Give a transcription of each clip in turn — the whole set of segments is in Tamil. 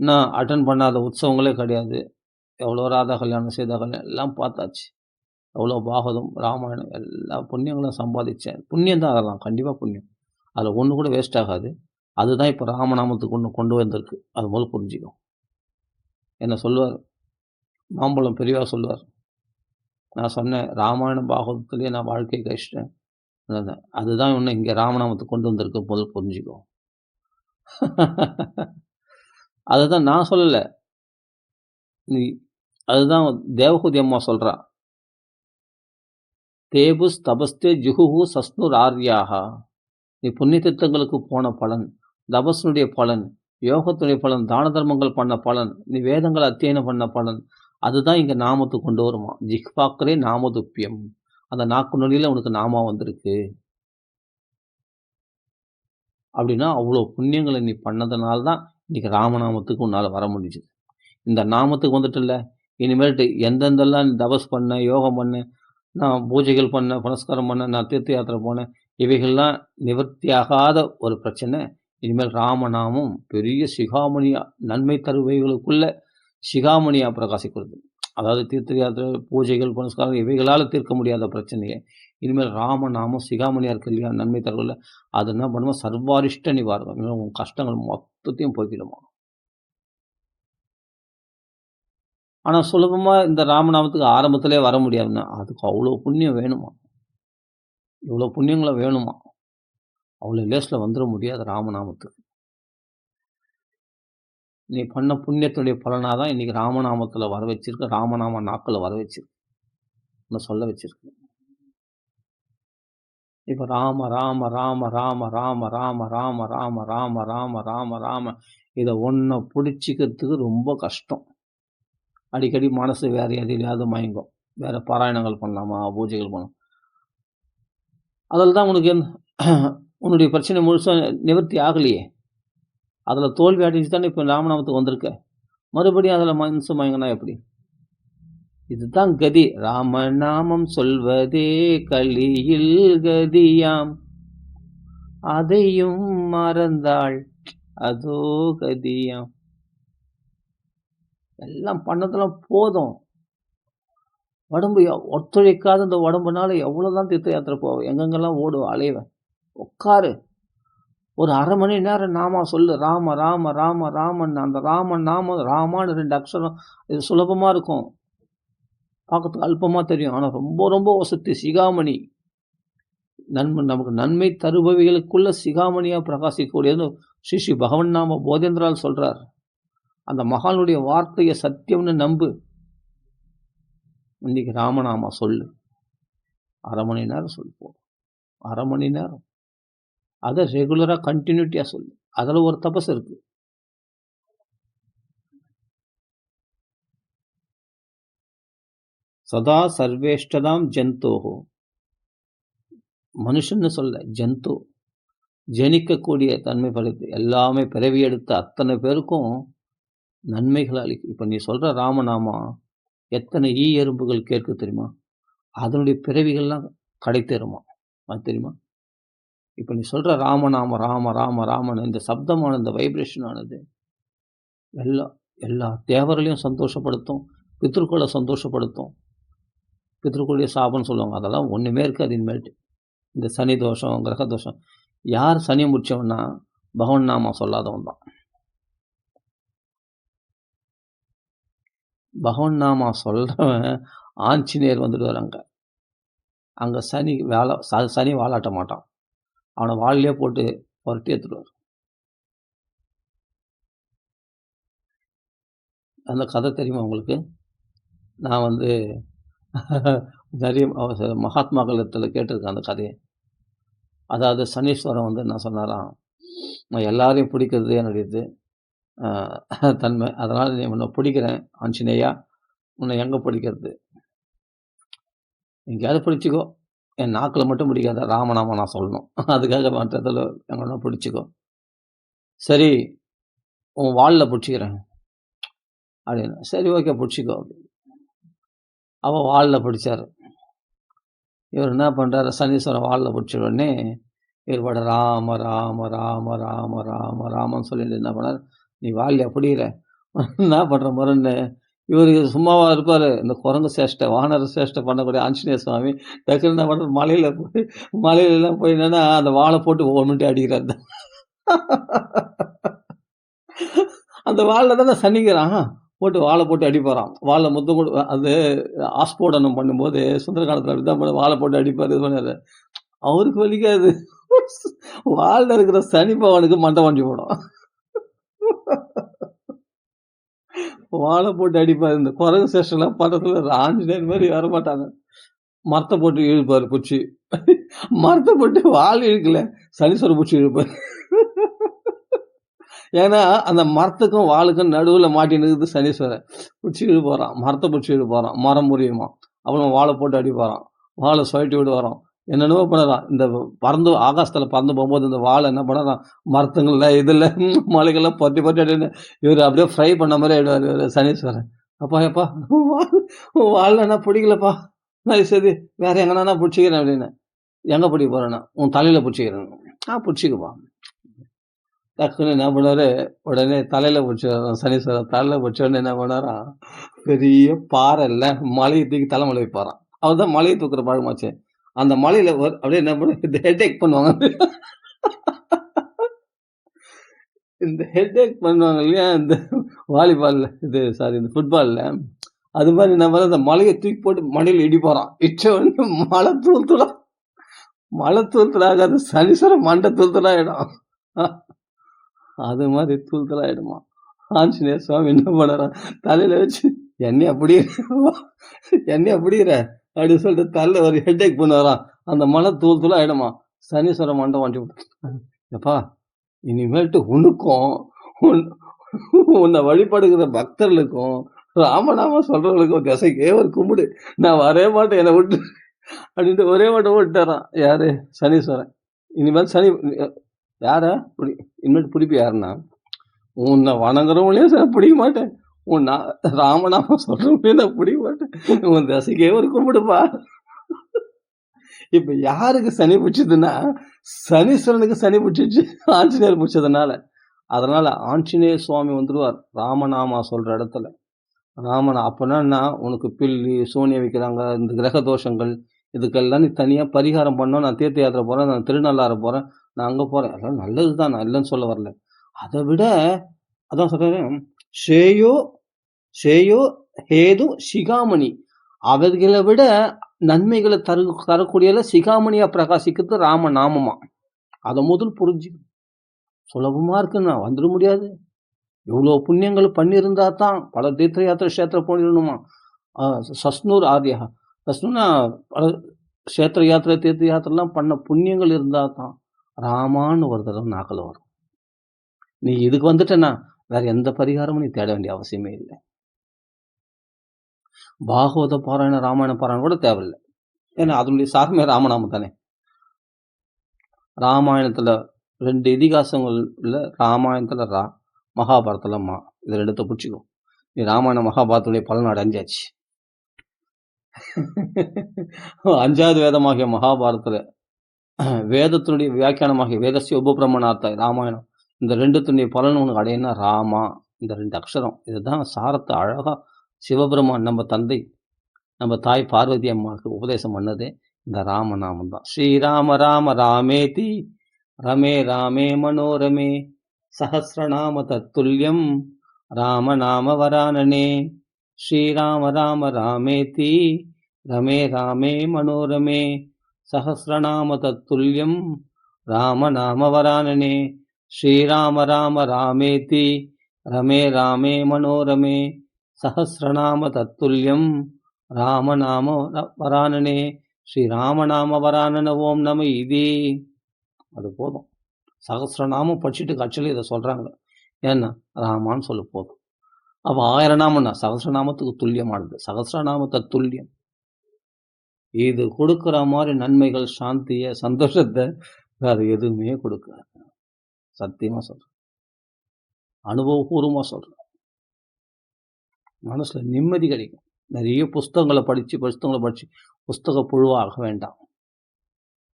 இன்னும் அட்டெண்ட் பண்ணாத உற்சவங்களே கிடையாது. எவ்வளோ ராதா கல்யாணம், சீதா கல்யாணம் எல்லாம் பார்த்தாச்சு. எவ்வளோ பாகவதம், ராமாயணம் எல்லா புண்ணியங்களும் சம்பாதிச்சேன். புண்ணியம் தான் அதெல்லாம் கண்டிப்பா புண்ணியம். அதில ஒண்ணு கூட வேஸ்ட் ஆகாது. அதுதான் இப்ப ராமநாமத்துக்கு ஒண்ணு கொண்டு வந்திருக்கு. அது முதல்ல புரிஞ்சுக்கோ. என்ன சொல்லுவார், மாம்பழம் பெரியவா சொல்லுவார். நான் சொன்னேன், ராமாயணம், பாகவதத்திலேயே நான் வாழ்க்கைய கழிச்சிட்டேன். அதுதான் உன்ன இங்க ராமநாமத்துக்கு கொண்டு வந்திருக்கு. முதல்ல புரிஞ்சுக்கோ. அததான் நான் சொல்லல. நீ அதுதான் தேவஹூதி அம்மா சொல்றா. தேபுஸ் தபஸ்தே ஜுகுஹு சஸ்னுர் ஆர்யாஹா. நீ புண்ணிய தீர்த்தங்களுக்கு போன பலன், தபஸினுடைய பலன், யோகத்துடைய பலன், தான தர்மங்கள் பண்ண பலன், நீ வேதங்களை அத்தியனம் பண்ண பலன், அதுதான் இங்க நாமத்துக்கு கொண்டு வருமா. ஜிஹ்வாக்கரே நாமதுப்பியம். அந்த நாக்கு நொடியில உனக்கு நாமா வந்திருக்கு. அப்படின்னா அவ்வளோ புண்ணியங்களை நீ பண்ணதுனால தான் இன்னைக்கு ராமநாமத்துக்கு உன்னால வர முடிஞ்சுது. இந்த நாமத்துக்கு வந்துட்டுல்ல, இனிமேல்ட்டு எந்தெந்தெல்லாம் நீ தபஸ் பண்ண, யோகம் பண்ண, நான் பூஜைகள் பண்ணேன், புனஸ்காரம் பண்ணேன், நான் தீர்த்த யாத்திரை போனேன், இவைகள்லாம் நிவர்த்தியாகாத ஒரு பிரச்சனை. இனிமேல் ராமநாமம் பெரிய சிகாமணியா, நன்மை தருவைகளுக்குள்ள சிகாமணியா பிரகாசிக்கிறது. அதாவது தீர்த்த யாத்திரை, பூஜைகள், புனஸ்காரம் இவைகளால் தீர்க்க முடியாத பிரச்சனையை இனிமேல் ராமநாமம் சிகாமணியா இருக்கு இல்லையா, நன்மை தருவதில்ல, அது என்ன பண்ணுவோம், சர்வாரிஷ்ட நிவாரணம். இனிமேல் உன் கஷ்டங்கள் மொத்தத்தையும் போக்கிடுமா. ஆனா சுலபமா இந்த ராமநாமத்துக்கு ஆரம்பத்திலே வர முடியாதுன்னா, அதுக்கு அவ்வளோ புண்ணியம் வேணுமா. இவ்வளோ புண்ணியங்கள வேணுமா. அவ்வளோ லேஸ்ல வந்துட முடியாது ராமநாமத்துக்கு. நீ பண்ண புண்ணியத்துடைய பலனா தான் இன்னைக்கு ராமநாமத்துல வர வச்சிருக்கு. ராமநாம நாக்குல வர வச்சிருக்கு. உன்ன சொல்ல வச்சிருக்கு. இப்ப ராம ராம ராம ராம ராம ராம ராம ராம ராம ராம ராம ராம இத ஒண்ண புடிச்சுக்கிறதுக்கு ரொம்ப கஷ்டம். அடிக்கடி மனசு வேற எதிலயாவது மயங்கும். வேற பாராயணங்கள் பண்ணலாமா, பூஜைகள் பண்ணலாம். அதில தான் உனக்கு உன்னுடைய பிரச்சனை முழுசா நிவர்த்தி ஆகலையே. அதில தோல்வி அடைஞ்சு தானே இப்ப ராமநாமத்துக்கு வந்திருக்க. மறுபடியும் அதில மனசு மயங்கினா எப்படி? இதுதான் கதி. ராமநாமம் சொல்வதே கலியில் கதியாம். அதையும் மறந்தாள் அதோ கதியாம். எல்லாம் பண்ணதெல்லாம் போதும். உடம்பு ஒத்துழைக்காத இந்த உடம்புனால எவ்வளோதான் தீர்த்த யாத்திரை போவேன், எங்கெங்கெல்லாம் ஓடுவேன், அலைவேன். உட்காரு. ஒரு 1/2 மணி நேரம் நாமா சொல்லு. ராம ராம ராம ராமன். அந்த ராமன் நாமம், ராமான்னு 2 அக்ஷரம். இது சுலபமா இருக்கும். பார்க்கறதுக்கு அல்பமா தெரியும். ஆனா ரொம்ப ரொம்ப வசத்தி. சிகாமணி. நமக்கு நன்மை தருபவைகளுக்குள்ள சிகாமணியா பிரகாசிக்கக்கூடியதுன்னு ஸ்ரீ பகவன் நாம போதேந்திரால் சொல்றார். அந்த மகானுடைய வார்த்தையை சத்தியம்னு நம்பு. இன்னைக்கு ராமநாமா சொல்லு. 1/2 மணி நேரம் சொல்லு போதும். 1/2 மணி நேரம். அதை ரெகுலரா கண்டினியூட்டியா சொல்லு. அதுல ஒரு தபஸ் இருக்கு. சதா சர்வேஷ்டதாம் ஜந்தோஹோ. மனுஷன்னு சொல்ல, ஜந்து. ஜனிக்கக்கூடிய தன்மை படைத்து எல்லாமே பிறவி எடுத்த அத்தனை பேருக்கும் நன்மைகளை அளிக்கும். இப்ப நீ சொல்ற ராமநாமா எத்தனை எறும்புகள் கேட்க தெரியுமா? அதனுடைய பிறவிகள்லாம் கடை தேருமா. அது தெரியுமா? இப்ப நீ சொல்ற ராமநாம ராம ராம ராமன், இந்த சப்தமான இந்த வைப்ரேஷன் ஆனது எல்லா எல்லா தேவர்களையும் சந்தோஷப்படுத்தும், பித்ருக்களை சந்தோஷப்படுத்தும். பித்ருக்களுடைய சாபம்னு சொல்லுவாங்க. அதெல்லாம் ஒண்ணுமே இருக்காது இனிமேல்ட்டு. இந்த சனி தோஷம், கிரக தோஷம். யார் சனியை முடிச்சவன்னா பகவன் நாமா சொல்லாதவன் தான். பகவன் நாமா சொல்றவன் ஆஞ்சநேயர் வந்துடுவார் அங்க. அங்க சனி வாலாட்ட மாட்டான். அவனை வாளிலே போட்டு புரட்டி எடுத்துடுவார். அந்த கதை தெரியுமா உங்களுக்கு? நான் நிறைய மகாத்மாக்களிடத்துல கேட்டிருக்கேன் அந்த கதையை. அதாவது சனீஸ்வரன் என்ன சொன்னாராம், நான் எல்லாரையும் பிடிக்கிறது என்னுடையது தன்மை. அதனால நீ உன்னை பிடிக்கிறேன் ஆஞ்சநேயா. உன்னை எங்க பிடிக்கிறது? எங்கேயாவது பிடிச்சிக்கோ. என் நாக்கில் மட்டும் பிடிக்காத. ராமநாம நான் சொல்லணும். அதுக்காக மற்றதில் எங்கன்னா பிடிச்சிக்கோ. சரி, உன் வாலில் பிடிச்சிக்கிறேன் அப்படின்னு. சரி, ஓகே, பிடிச்சிக்கோ அப்படின்னு. அவள் வாலில் பிடிச்சார். இவர் என்ன பண்ணுறாரு, சனீஸ்வரன் வாலில் பிடிச்ச உடனே இவர் பாட ராம ராம ராம ராம ராம ராமன்னு சொல்லிட்டு என்ன பண்ணார், நீ வாலில் பிடிக்கிற, என்ன பண்ற மருன்னு, இவரு சும்மாவா இருப்பாரு. இந்த குரங்கு சேஷ்டை, வானர சேஷ்டை பண்ணக்கூடிய ஆஞ்சநேய சுவாமி, டக்குனு என்ன பண்றாரு, மலையிலலாம் போய் என்னன்னா, அந்த வாள போட்டு ஒவ்வொன்னுட்டயும் அடிக்கிறாரு. அந்த வாள்ல தானே சனிங்கிறான். போட்டு வாள போட்டு அடிப்பாராம். வாள்ல முத்தம் குடு அது ஆஸ்போடனம் பண்ணும்போது சுந்தரகாண்டத்துல அப்படிதான் வாள போட்டு அடிப்பாரு, இது பண்ணாரு. அவருக்கு வலிக்காது. வாள்ல இருக்கிற சனி பகவானுக்கு மண்டை ஒடஞ்சு போடும். வாழ போட்டு அடிப்பாரு. இந்த குரங்கு சேஷ்டெல்லாம் பண்றதுல ஆஞ்சநேயர் மாரி வரமாட்டாங்க. மரத்த போட்டு இழுப்பாரு புடிச்சு. மரத்த போட்டு வால் இழுக்கல, சனீஸ்வரன் புடிச்சு இழுப்பாரு. ஏன்னா, அந்த மரத்துக்கும் வாளுக்கும் நடுவுல மாட்டின்னு இருக்குது சனீஸ்வரன். புடிச்சு இழுப்பாராம். மரத்த புடிச்சு இழுப்பாராம். மரம் முறியுமாம். அப்புறம் வாள போட்டு அடிப்பாராம். வாள சுழட்டி விடுவாராம். என்னென்னவோ பண்ணாராம். இந்த பறந்து ஆகாசத்துல பறந்து போம்போது இந்த வாள என்ன பண்ணாராம், மரத்துங்கள்ல இதுல மலைகள்லாம் பொத்தி பொத்தி அடின்னு இவரு அப்படியே ஃப்ரை பண்ண மாரி ஆயிடுவாரு இவரு சனீஸ்வரன். "அப்பா எப்பா வாள்ல என்ன புடிக்கலப்பா. தயவு செய்து வேற எங்கனானா புடிச்சுக்கிறேன்" அப்படின்னு. "எங்க புடிக்க போறேன்னா?" "உன் தலையில புடிச்சுக்கிறேன்." புடிச்சுக்கப்பா." டக்குன்னு என்ன பண்ணாரு, உடனே தலையில புடிச்சாராம் சனீஸ்வரன். தலையில புடிச்ச உடனே என்ன பண்ணாராம், பெரிய பாறைல்ல மலைய தூக்கி தல மேல வைப்பாராம். அவர் தான் மலைய தூக்குற பழக்கமாச்சே. அந்த மலையில அப்படியே என்ன பண்ணும், இந்த ஹெட்டேக் பண்ணுவாங்க. இந்த ஹெட்டேக் பண்ணுவாங்க இல்லையா, இந்த வாலிபால்ல சாரி இந்த ஃபுட்பால்ல. அது மாரி என்ன பண்ண அந்த மலைய தூக்கி போட்டு மண்டையில இடிப்பாராம். இடிச்ச உடனே மழை தூள் தூள் ஆகாது. சனீஸ்வரன் மண்டை தூள் தூள் ஆயிடும். அது மாரி தூள் தூள் ஆயிடுமாம். ஆஞ்சநேய சுவாமி என்ன பண்ணாராம், தலையில வச்சு "என்னையா புடிக்கிற என்னையா புடிக்கிற" அப்படின்னு சொல்லிட்டு தலையில ஒரு ஹெட்டேக் பண்ணுவாராம். அந்த மலை தூள் தூளா ஆயிடுமாம். சனீஸ்வரன் மண்டை ஒடஞ்சு "எப்பா இனிமேல்ட்டு உனக்கும், உன் உன்னை வழிபடுகிற பக்தர்களுக்கும், ராமநாமம் சொல்றவங்களுக்கும் திசைக்கே ஒரு கும்பிடு. நான் வரவே மாட்டேன் என்னை விட்டு" அப்படின்ட்டு ஒரே ஓட்டம் ஓட்டிட்டாராம். யாரு? சனீஸ்வரன். இனிமேல் யார? இனிமேட்டு புடிப்பு யாருன்னா, உன்னை வணங்குறவங்களையும் பிடிக்க மாட்டேன். உன் ராமநாமம் சொல்றவங்களையும் நான் பிடிக்க மாட்டேன். உன் திசைக்கே ஒரு கும்பிடுப்பா. இப்ப யாருக்கு சனி பிடிச்சதுன்னா, சனீஸ்வரனுக்கு சனி பிடிச்சிருச்சு. ஆஞ்சநேயர் பிடிச்சதுனால. அதனால ஆஞ்சநேய சுவாமி வந்துருவார். ராமநாமா சொல்ற இடத்துல. அப்பன்னா என்ன, உனக்கு பில்லி, சூனியம் வைக்கிறாங்க, இந்த கிரக தோஷங்கள், இதுக்கெல்லாம் நீ தனியா பரிகாரம் பண்ணணும். நான் தீர்த்த யாத்திரை போறேன், நான் திருநள்ளாறு போறேன், நான் அங்க போறேன். அதெல்லாம் நல்லது தான், நான் இல்லைன்னு சொல்ல வரல. அதை விட அதான் சொல்றேன், ஸ்ரேயோ ஸ்ரேயோ ஹேது சிகாமணி. அவர்களை விட நன்மைகளை தரக்கூடியல சிகாமணியா பிரகாசிக்கிறது ராம நாமமா. அதை முதல் புரிஞ்சு சுலபமா இருக்குன்னா வந்துட முடியாது. இவ்வளோ புண்ணியங்கள் பண்ணியிருந்தா தான் பல தீர்த்த யாத்திரை கஷேத்திரம் போயிடணுமா. சஸ்னூர் ஆர்யா சஸ்னூர்னா பல கஷேத்திர யாத்திரை தீர்த்த யாத்திரைலாம் பண்ண புண்ணியங்கள் இருந்தால் தான் ராமான்னு ஒரு தடவை நாக்கில் வரும். நீ இதுக்கு வந்துட்டேன்னா வேற எந்த பரிகாரமும் நீ தேட வேண்டிய அவசியமே இல்லை. பாகவத பாராயண ராமாயண பாராயணம் கூட தேவையில்லை. ஏன்னா அதனுடைய சாரமே ராமநாமம் தானே. ராமாயணத்துல 2 இதிகாசங்கள் இல்லை. ராமாயணத்துல ரா, மகாபாரதத்துல மா. இது 2த்த பிடிச்சிக்கோ. நீ ராமாயண மகாபாரத்துடைய பலன் அடைஞ்சாச்சு. 5வது வேதமாகிய மகாபாரதத்துல வேதத்தினுடைய வியாக்கியானமாகிய வேதஸ்ய உபபிரமணார்த்த ராமாயணம், இந்த 2த்துடைய பலன் உனக்கு அடையனா ராமா, இந்த 2 அக்ஷரம். இதுதான் சாரத்தை அழகா சிவபெருமான் நம்ம தந்தை, நம்ம தாய் பார்வதி அம்மாவுக்கு உபதேசம் பண்ணதே இந்த ராமநாமம் தான். ஸ்ரீராம ராம ராமேதி ரமே ராமே மனோரமே சஹஸ்ரநாம தத்துல்யம் ராமநாம வரானனே. ஸ்ரீராம ராம ராமேதி ரமே ராமே மனோரமே சஹஸ்ரநாம தத்துல்யம் ராமநாம வரானனே. ஸ்ரீராம ராம ராமேதி ரமே ராமே மனோரமே சஹஸ்ரநாம தத்துல்யம் ராமநாம வரானனே. ஸ்ரீராமநாம வரானன ஓம் நம இதே. அது போதும். சகசிரநாமம் படிச்சுட்டு கட்சியில் இதை சொல்றாங்க. ஏன்னா ராமான்னு சொல்ல போதும். அப்ப 1000 நாமம்னா சகசிரநாமத்துக்கு துல்லியமானது. சகசிரநாமத்தை துல்லியம். இது கொடுக்குற மாதிரி நன்மைகள், சாந்திய, சந்தோஷத்தை வேற எதுவுமே கொடுக்காது. சத்தியமா சொல்றேன், அனுபவபூர்வமா சொல்றேன். மனசுல நிம்மதி கிடைக்கும். நிறைய புஸ்தகங்களை படிச்சு புஸ்தக புழுவாக வேண்டாம்.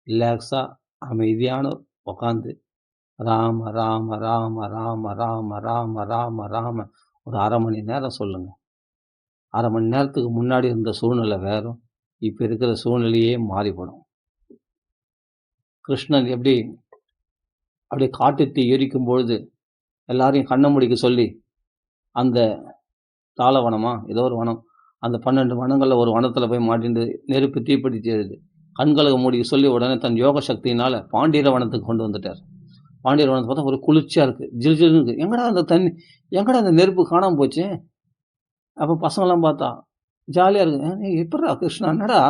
ரிலாக்ஸா அமைதியான உட்காந்து ராம ராம ராம ராம ராம ராம ராம ராம ஒரு 1/2 மணி நேரம் சொல்லுங்க. 1/2 மணி நேரத்துக்கு முன்னாடி இருந்த சூழ்நிலை வேற. இப்ப இருக்கிற சூழ்நிலையே மாறிப்போடும். கிருஷ்ணன் அப்படியே காட்டுத்தீ எரிக்கும் பொழுது எல்லாரையும் கண்ண மூடிக்க சொல்லி, அந்த தாளவனமா ஏதோ ஒரு வனம். அந்த 12 வனங்கள்ல ஒரு வனத்துல போய் மாட்டிண்டு நெருப்பு தீப்பிடிச்சு எரியுது. கண்கள மூடிக்க சொல்லி உடனே தன் யோக சக்தியினால பாண்டியர வனத்துக்கு கொண்டு வந்துட்டார். பாண்டியர் வனத்த பார்த்தா ஒரு குளிர்ச்சியா இருக்கு. ஜில் ஜில்னு இருக்கு. எங்கடா அந்த நெருப்பு காணாம போச்சு? அப்ப பசங்கலாம் பார்த்தா, ஜாலியா இருக்கு. எப்புட்றா கிருஷ்ணா என்னடா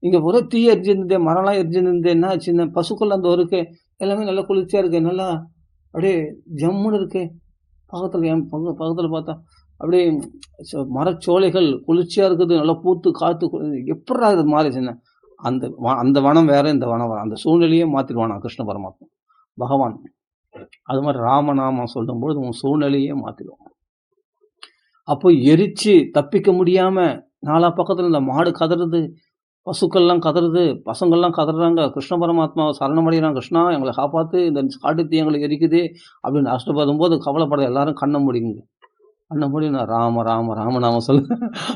இங்க ஒரே தீ எரிஞ்சிருந்ததே, மரம்லாம் எரிஞ்சிருந்ததே, என்ன ஆச்சு? இந்த பசுக்கள் அந்த இருக்கு. எல்லாமே நல்லா குளிர்ச்சியா இருக்கு. நல்லா அப்படியே ஜம்முன்னு இருக்கு. பக்கத்துல பார்த்தா, அப்படியே மரச்சோலைகள் குளிர்ச்சியா இருக்குது. நல்லா பூத்து காத்து எப்புட்றா இது மாறிச்சுன்னு. அந்த வனம் வேற, இந்த வனம் வேற. அந்த சூழ்நிலையே மாத்திடுவானா கிருஷ்ண பரமாத்மா, பகவான். அது மாதிரி ராமநாமம் சொல்லும்போது உன் சூழ்நிலையே மாத்திடுவான். அப்போ எரிச்சு தப்பிக்க முடியாம நாலா பக்கத்துல இந்த மாடு கதறுது, பசுக்கள்லாம் கதறுது, பசங்கள்லாம் கதறாங்க. கிருஷ்ண பரமாத்மாவை சரணமடைகிறாங்க. கிருஷ்ணா எங்களை காப்பாத்து, இந்த காட்டுத்தீ எங்களை எரிக்குது அப்படின்னு அஷ்டபதும் போது கவலைப்பட எல்லாரும் கண்ணை மூடிங்க. கண்ணை மூடி நான் ராம ராம ராமநாமம் சொல்லு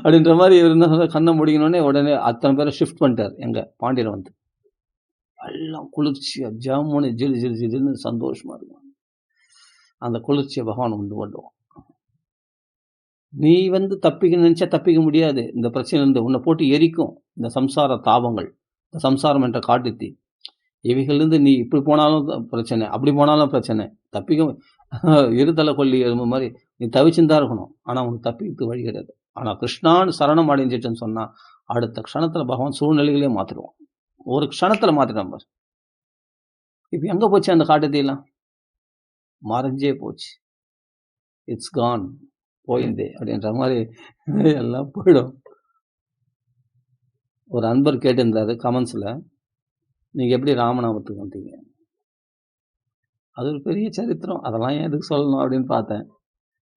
அப்படின்ற மாதிரி இருந்தா கண்ணை முடிக்கணுன்னே உடனே அத்தனை பேரை ஷிஃப்ட் பண்ணிட்டார் எங்க பாண்டியர் வந்து. எல்லாம் குளிர்ச்சியா ஜம்முன்னு ஜிலு ஜிலு ஜிலுன்னு சந்தோஷமா இருக்கும். அந்த குளிர்ச்சியை பகவான் உண்டு பண்ணுவான். நீ தப்பிக்க நினைச்சா தப்பிக்க முடியாது. இந்த பிரச்சனையிலிருந்து உன்னை போட்டு எரிக்கும். இந்த சம்சார தாபங்கள், இந்த சம்சாரம் என்ற காட்டுத்தீ, இவைகளிலிருந்து நீ இப்படி போனாலும் பிரச்சனை, அப்படி போனாலும் பிரச்சனை. தப்பிக்க இருதலை கொல்லி எறும்பு மாதிரி நீ தவிச்சுதான் இருக்கணும். ஆனா உனக்கு தப்பிக்க வழி கிடையாது. ஆனா கிருஷ்ணான்னு சரணம் அடைஞ்சிட்டுன்னு சொன்னா அடுத்த க்ஷணத்துல பகவான் சூழ்நிலைகளே மாத்திடுவான். ஒரு க்ஷணத்துல மாத்திட்டான் பாரு. இப்ப எங்க போச்சு அந்த காட்டுத்தீலாம்? மறைஞ்சே போச்சு. இட்ஸ் கான், போயிந்தே அப்படின்ற மாதிரி எல்லாம் போயிடும். ஒரு அன்பர் கேட்டிருந்தாரு கமெண்ட்ஸ்ல, நீங்க எப்படி ராமநாமத்துக்கு வந்தீங்க? அது ஒரு பெரிய சரித்திரம். அதெல்லாம் ஏன் எதுக்கு சொல்லணும் அப்படின்னு பார்த்தேன்.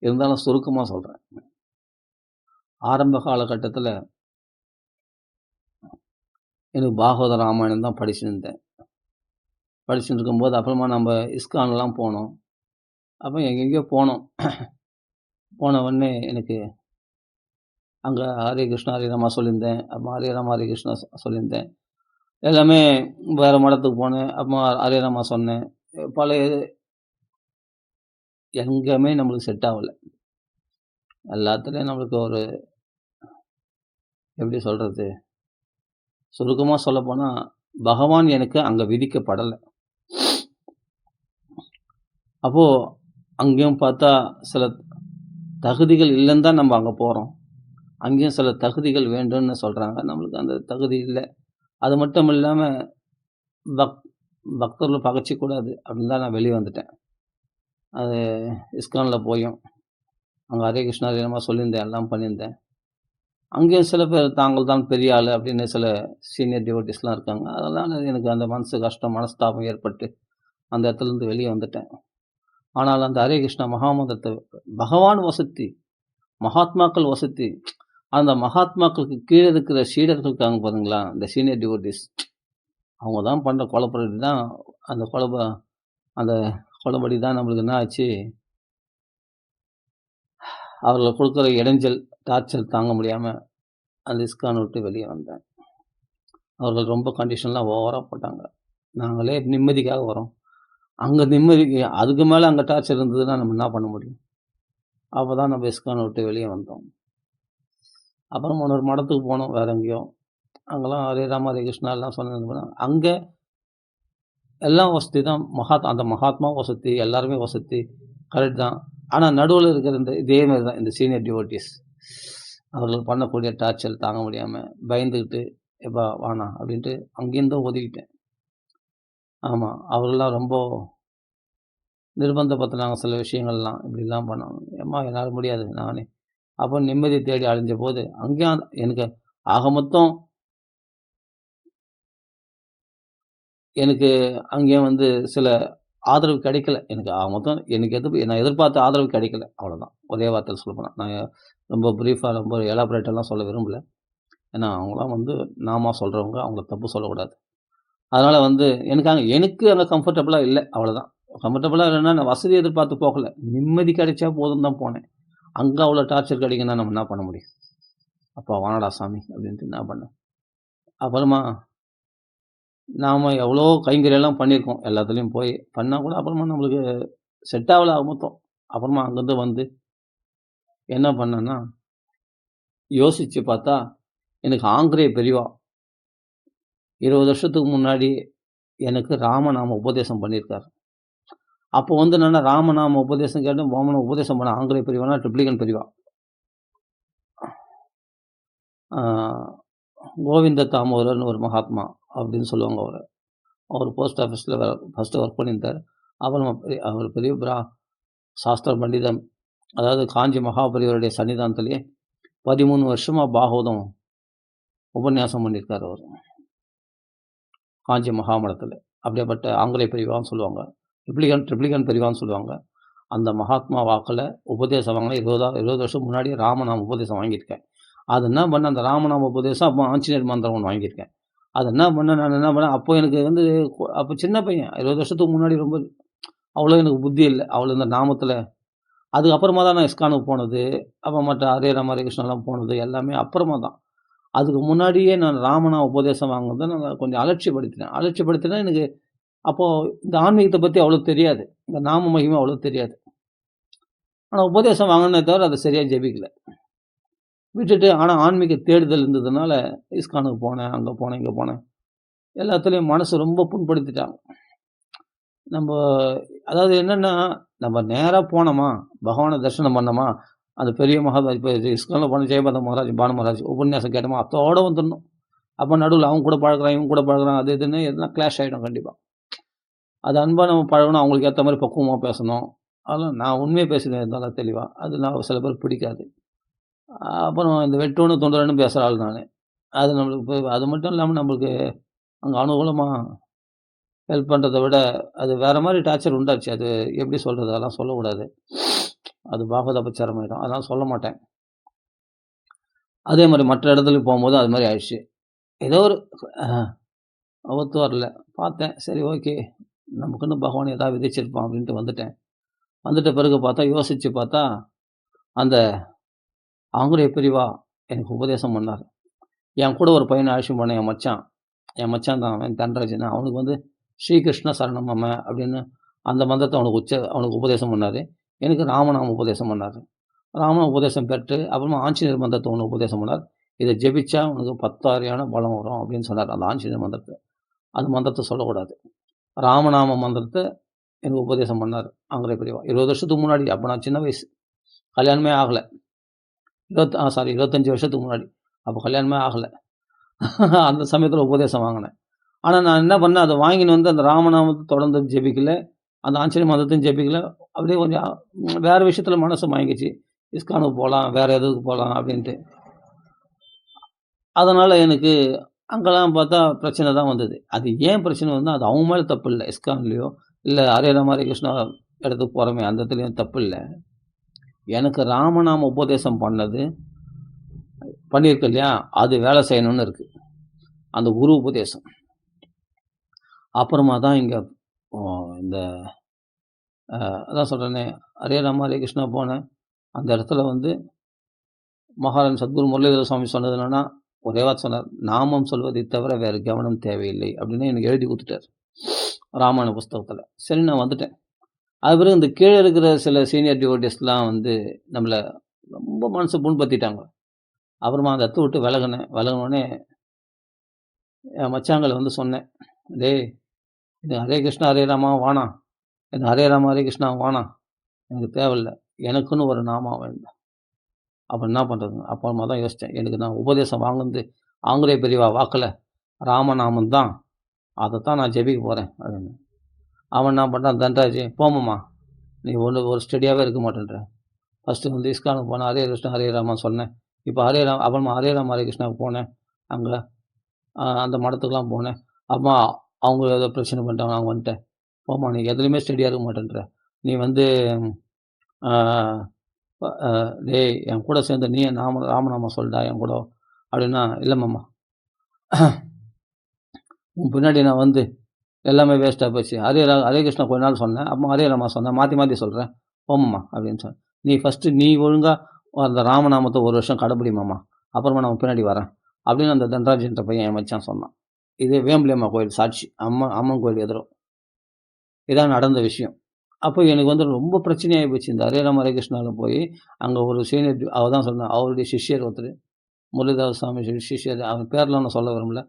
இருந்தாலும் சுருக்கமா சொல்றேன். ஆரம்ப காலகட்டத்தில் எனக்கு பாகவத ராமாயணம் தான் படிச்சுருந்தேன். படிச்சுட்டு இருக்கும்போது அப்புறமா நம்ம இஸ்கான்லாம் போனோம். அப்போ எங்கெங்கேயோ போனோம். போன உடனே எனக்கு அங்கே ஹரே கிருஷ்ணா ஹரே ராமா சொல்லியிருந்தேன். அப்புறமா ஹரே ராமா ஹரே கிருஷ்ணா சொல்லியிருந்தேன். எல்லாமே வேறு மடத்துக்கு போனேன். அப்புறமா ஹரே ராமா சொன்னேன். பல எங்கேயுமே நம்மளுக்கு செட் ஆகலை. எல்லாத்துலேயும் நம்மளுக்கு ஒரு எப்படி சொல்கிறது, சுருக்கமாக சொல்லப்போனால் பகவான் எனக்கு அங்கே விதிக்கப்படலை. அப்போது அங்கேயும் பார்த்தா சில தகுதிகள் இல்லைன்னு தான் நம்ம அங்கே போகிறோம். அங்கேயும் சில தகுதிகள் வேண்டும்னு சொல்கிறாங்க. நம்மளுக்கு அந்த தகுதி இல்லை. அது மட்டும் இல்லாமல் பக்தர்களை பகைச்சிக்கூடாது அப்படின்னு தான் நான் வெளியே வந்துட்டேன். அது இஸ்கானில் போயும் அங்கே ஹரே கிருஷ்ணா ஹரே ராமா சொல்லியிருந்தேன், எல்லாம் பண்ணியிருந்தேன். அங்கேயும் சில பேர் தாங்கள் தான் பெரிய ஆள் அப்படின்னு சில சீனியர் டிவோட்டிஸ்லாம் இருக்காங்க. அதெல்லாம் எனக்கு அந்த மனசு கஷ்டம், மனஸ்தாபம் ஏற்பட்டு அந்த இடத்துலேருந்து வெளியே வந்துட்டேன். ஆனால் அந்த ஹரே கிருஷ்ணா மகாமந்திரத்தை பகவான் வசத்தி, மகாத்மாக்கள் வசத்தி, அந்த மகாத்மாக்களுக்கு கீழே இருக்கிற சீடர்கள் இருக்காங்க பாருங்களா, இந்த சீனியர் டிவோட்டிஸ், அவங்க தான் பண்ணுற கொலைப்படி தான் அந்த கொலைப்படி தான் நம்மளுக்கு என்ன ஆச்சு, அவர்கள் கொடுக்குற இடைஞ்சல், டார்ச்சர் தாங்க முடியாமல் அந்த இஸ்கான் விட்டு வெளியே வந்தேன். அவர்கள் ரொம்ப கண்டிஷன்லாம் ஓவராக போட்டாங்க. நாங்களே நிம்மதிக்காக வரோம், அங்கே நிம்மதிக்கு அதுக்கு மேலே அங்கே டார்ச்சர் இருந்ததுன்னா நம்ம என்ன பண்ண முடியும்? அப்போ தான் நம்ம இஸ்கானை விட்டு வெளியே வந்தோம். அப்புறம் இன்னொரு மடத்துக்கு போனோம், வேறு எங்கேயோ. அங்கெல்லாம் ஹரே ராமா ஹரே கிருஷ்ணா எல்லாம் சொன்னது. அங்கே எல்லாம் வசதி தான். அந்த மகாத்மா வசதி, எல்லாருமே வசதி, கரெக்ட் தான். ஆனால் நடுவில் இருக்கிற இதே மாதிரி தான் இந்த சீனியர் டிவோட்டிஸ், அவர்கள் பண்ணக்கூடிய டார்ச்சர் தாங்க முடியாமல் பயந்துக்கிட்டு எப்பா வானா அப்படின்ட்டு அங்கேருந்து ஒதுக்கிட்டேன். ஆமாம், அவர்கள்லாம் ரொம்ப நிர்பந்தப்படுத்தினாங்க சில விஷயங்கள்லாம், இப்படிலாம் பண்ணாங்க. ஏம்மா என்னால் முடியாது நானே. அப்போ நிம்மதி தேடி அழிஞ்ச போது அங்கேயும் எனக்கு ஆக மொத்தம் எனக்கு அங்கேயும் சில ஆதரவு கிடைக்கல. எனக்கு ஆக மொத்தம் எனக்கு நான் எதிர்பார்த்த ஆதரவு கிடைக்கல, அவ்வளோதான். ஒரே வார்த்தையில் சொல்ல போனால், நான் ரொம்ப ப்ரீஃபாக ரொம்ப எலாபரேட்டெல்லாம் சொல்ல விரும்பல. ஏன்னா அவங்களாம் நாமா சொல்கிறவங்க, அவங்கள தப்பு சொல்லக்கூடாது. அதனால் எனக்கு அங்கே கம்ஃபர்டபுளாக இல்லை, அவ்வளோதான். கம்ஃபர்டபுளாக இல்லைன்னா நான் வசதி எதிர்பார்த்து போகலை, நிம்மதி கிடைச்சா போதும் தான் போனேன். அங்கே அவ்வளோ டார்ச்சர் கிடைக்குன்னா நம்ம என்ன பண்ண முடியும்? அப்பா வானடா சாமி அப்படின்ட்டு என்ன பண்ணேன். அப்புறமா நாம் எவ்வளோ கைங்கரியெல்லாம் பண்ணியிருக்கோம். எல்லாத்துலேயும் போய் பண்ணால் கூட அப்புறமா நம்மளுக்கு செட் ஆகல மொத்தம். அப்புறமா அங்கேருந்து வந்து என்ன பண்ணேன்னா, யோசித்து பார்த்தா எனக்கு ஆங்கிலேய பெரியவா 20 வருஷத்துக்கு முன்னாடி எனக்கு ராமநாம உபதேசம் பண்ணியிருக்காரு. அப்போ வந்து என்னன்னா ராமநாம உபதேசம் கேட்டு வாமன உபதேசம் பண்ண ஆங்கிலேய பெரியவானா ட்ரிப்ளிகன் பெரியவா. கோவிந்த தாமோதரன் ஒரு மகாத்மா அப்படின்னு சொல்லுவாங்க அவரை. அவர் போஸ்ட் ஆஃபீஸில் ஃபஸ்ட்டு ஒர்க் பண்ணியிருந்தார். அப்புறம் அவர் பெரிய சாஸ்திர பண்டிதன். அதாவது காஞ்சி மகாபெரியவருடைய சன்னிதானத்திலேயே 13 வருஷமாக பாகவதம் உபன்யாசம் பண்ணியிருக்கார் அவர் காஞ்சி மகாமடத்தில். அப்படியேப்பட்ட ஆங்கிலேய பெரியவான்னு சொல்லுவாங்க. ட்ரிப்ளிகன் பெரியவான்னு சொல்லுவாங்க. அந்த மகாத்மா வாக்கில் உபதேசம் வாங்கின 20 வருஷம் முன்னாடி ராமநாம உபதேசம் வாங்கியிருக்கேன். அது என்ன பண்ண அந்த ராமநாம உபதேசம் அப்போ ஆஞ்சநேயர் மந்திரம் ஒன்று வாங்கியிருக்கேன். அது என்ன பண்ணேன் நான் என்ன பண்ணேன் அப்போ எனக்கு வந்து அப்போ சின்ன பையன் 20 வருஷத்துக்கு முன்னாடி ரொம்ப அவ்வளோ எனக்கு புத்தி இல்லை. அவ்வளோ இந்த நாமத்தில் அதுக்கப்புறமா தான் நான் இஸ்கானுக்கு போனது. அப்போ மற்ற ஹரே ராம ஹரே கிருஷ்ணாலாம் போனது எல்லாமே அப்புறமா தான். அதுக்கு முன்னாடியே நான் ராமநாம உபதேசம் வாங்கினதை நான் கொஞ்சம் அலட்சியப்படுத்தினா எனக்கு அப்போது இந்த ஆன்மீகத்தை பற்றி அவ்வளோ தெரியாது. இந்த நாம மகிமை அவ்வளோ தெரியாது. ஆனால் உபதேசம் வாங்கினே தவிர அதை சரியாக ஜெபிக்கல. விட்டுட்டு ஆனால் ஆன்மீக தேடுதல் இருந்ததுனால இஸ்கானுக்கு போனேன், அங்கே போனேன், இங்கே போனேன். எல்லாத்துலேயும் மனசு ரொம்ப புண்படுத்திட்டாங்க. நம்ம அதாவது என்னென்னா நம்ம நேராக போனோமா, பகவானை தரிசனம் பண்ணோமா, அந்த பெரிய இப்போ இஸ்கானில் போன ஜெயபாத மகாராஜ், பானு மகாராஜ் உபன்யாசம் கேட்டோமா, அத்தோடு வந்துடணும். அப்போ நடுவில் அவங்க கூட பழகிறான், இவங்க கூட பழகிறான், அது இதுன்னு எதுனா கிளாஷ் ஆகிடும் கண்டிப்பாக. அது அன்பாக நம்ம பழகணும், அவங்களுக்கு ஏற்ற மாதிரி பக்குவமாக பேசணும். அதெல்லாம் நான் உண்மையாக பேசுகிறேன் இருந்தாலும் தெளிவாக. அது நான் சில பேர் பிடிக்காது. அப்புறம் இந்த வெட்டோன்னு தொண்டரன்னு பேசுகிற ஆள் நான். அது நம்மளுக்கு அது மட்டும் இல்லாமல் நம்மளுக்கு அங்கே அனுகூலமாக ஹெல்ப் பண்ணுறத விட அது வேறு மாதிரி டார்ச்சர் உண்டாச்சு. அது எப்படி சொல்கிறது, அதெல்லாம் சொல்லக்கூடாது. அது பாகவத அபச்சாரம் ஆகிடும். அதெல்லாம் சொல்ல மாட்டேன். அதே மாதிரி மற்ற இடத்துக்கு போகும்போது அது மாதிரி ஆயிடுச்சு. ஏதோ ஒரு ஒத்து வரல. பார்த்தேன், சரி ஓகே, நமக்குன்னு பகவான் ஏதாவது விதிச்சிருப்பான் அப்படின்ட்டு வந்துட்டேன். வந்துட்ட பிறகு பார்த்தா யோசித்து பார்த்தா அந்த ஆங்கிலேய பெரியவா எனக்கு உபதேசம் பண்ணார். என் கூட ஒரு பையனை அழைச்சிட்டு போனேன், என் மச்சான் தான் அவன் தன்ராஜன். அவனுக்கு வந்து ஸ்ரீகிருஷ்ண சரணம் மம அப்படின்னு அந்த மந்திரத்தை அவனுக்கு உபதேசம் பண்ணார். எனக்கு ராமநாம உபதேசம் பண்ணார். ராமநாம உபதேசம் பெற்று அப்புறமா ஆஞ்சநேயர் மந்திரத்தை ஒன்று உபதேசம் பண்ணார். இதை ஜெபிச்சா உனக்கு 10,000 பலம் வரும் அப்படின்னு சொன்னார். அந்த ஆஞ்சநேயர் மந்திரத்தை, அந்த மந்திரத்தை சொல்லக்கூடாது. ராமநாம மந்திரத்தை எனக்கு உபதேசம் பண்ணார் ஆங்கிலேய பெரியவா. 20 வருஷத்துக்கு முன்னாடி. அப்போ நான் சின்ன வயசு, கல்யாணமே ஆகலை. 25 வருஷத்துக்கு முன்னாடி. அப்போ கல்யாணமே ஆகலை. அந்த சமயத்தில் உபதேசம் வாங்கினேன். ஆனால் நான் என்ன பண்ணேன், அதை வாங்கின்னு வந்து அந்த ராமநாமத்தை தொடர்ந்து ஜெபிக்கல, அந்த ஆஞ்சநேய மதத்தையும் ஜெபிக்கல. அப்படியே கொஞ்சம் வேறு விஷயத்தில் மனசு மயங்கிச்சு. இஸ்கானுக்கு போகலாம், வேறு எதுக்கு போகலாம் அப்படின்ட்டு. அதனால் எனக்கு அங்கெல்லாம் பார்த்தா பிரச்சனை தான் வந்தது. அது ஏன் பிரச்சனை வந்தால் அது அவங்க மேலே தப்பு இல்லை. இஸ்கான்லேயோ இல்லை ஹரே ராம ஹரே கிருஷ்ணா இடத்துக்கு போகிறோமே அந்த இடத்துலையும் தப்பு இல்லை. எனக்கு ராமநாம உபதேசம் பண்ணியிருக்கு இல்லையா, அது வேலை செய்யணும்னு இருக்குது அந்த குரு உபதேசம். அப்புறமா தான் இங்கே இந்த அதான் சொல்கிறேனே, ஹரே ராம ஹரே கிருஷ்ணா போனேன். அந்த இடத்துல வந்து மகாராஜ் சத்குரு முரளிதர சுவாமி சொன்னது என்னென்னா, ஒரே வார்த்தை சொன்னார், நாமம் சொல்வதை தவிர வேறு கவனம் தேவையில்லை அப்படின்னு எனக்கு எழுதி கொடுத்துட்டார் ராமாயண புஸ்தகத்தில். சரி நான் வந்துட்டேன். அது பிறகு இந்த கீழே இருக்கிற சில சீனியர் டிவோட்டிஸ்லாம் வந்து நம்மளை ரொம்ப மனசு புண்படுத்திட்டாங்க. அப்புறமா அந்த இடத்த விட்டு விலகினோடனே என் மச்சாங்களை வந்து சொன்னேன், டேய் இது ஹரே கிருஷ்ணா ஹரே ராமா வானா, எனக்கு ஹரே ராமா ஹரே கிருஷ்ணா வானா, எனக்கு தேவையில்லை, எனக்குன்னு ஒரு நாமா வேண்டாம். அப்போ என்ன பண்ணுறது? அப்புறமா தான் யோசித்தேன், எனக்கு நான் உபதேசம் வாங்கினது ஆங்கிலேய பெரியவா வாக்கில் ராமநாமம் தான், அதை தான் நான் ஜெபிக்க போகிறேன் அப்படின்னு. அவன் என்ன பண்ணுறான், தன்ராஜ் போமாம்மா, நீ ஒரு ஸ்டடியாகவே இருக்க மாட்டேன்ற. ஃபஸ்ட்டு வந்து இஸ்கானுக்கு போனேன், ஹரே கிருஷ்ணா ஹரே ராமா சொன்னேன். இப்போ அப்புறமா ஹரே ராம ஹரே கிருஷ்ணாவுக்கு போனேன். அங்கே அந்த மடத்துக்கெலாம் போனேன். அப்புறமா அவங்க ஏதோ பிரச்சனை பண்ணிட்டாங்க, அவங்க வந்துட்டேன். போமா நீ எதுலேயுமே ஸ்டடியாக இருக்க மாட்டேன்ற. நீ வந்து டேய் என் கூட சேர்ந்து நீ ராமநாமா சொல்லிட்டா என் கூட அப்படின்னா, இல்லைம்மாம்மா உன் பின்னாடி நான் வந்து எல்லாமே வேஸ்ட்டாக போச்சு. ஹரே கிருஷ்ணா கொஞ்ச நாள் சொன்னேன், அப்புறம் ஹரே ராமா சொன்னேன், மாற்றி சொல்கிறேன், போமாம்மா அப்படின்னு சொன்னேன். நீ ஃபஸ்ட்டு நீ ஒழுங்காக அந்த ராமநாமத்தை ஒரு வருஷம் கடைப்பிடி மாமா, அப்புறமா நான் பின்னாடி வரேன் அப்படின்னு அந்த தன்ராஜ்ன்ற பையன் என் மச்சான் சொன்னான். இது வேம்பலியம்மா கோயில் சாட்சி, அம்மன் கோயில் எதிரோ. இதான் நடந்த விஷயம். அப்போ எனக்கு வந்து ரொம்ப பிரச்சனையாகி போச்சு. இந்த ஹரே ராம ஹரே கிருஷ்ணாவில் போய் அங்கே ஒரு சீனியர் அவர் தான் சொன்னேன், அவருடைய சிஷ்யர் ஒருத்தர் முரளிதாஸ் சாமி சிஷ்யர், அவன் பேர்லாம் நான் சொல்ல விரும்பல.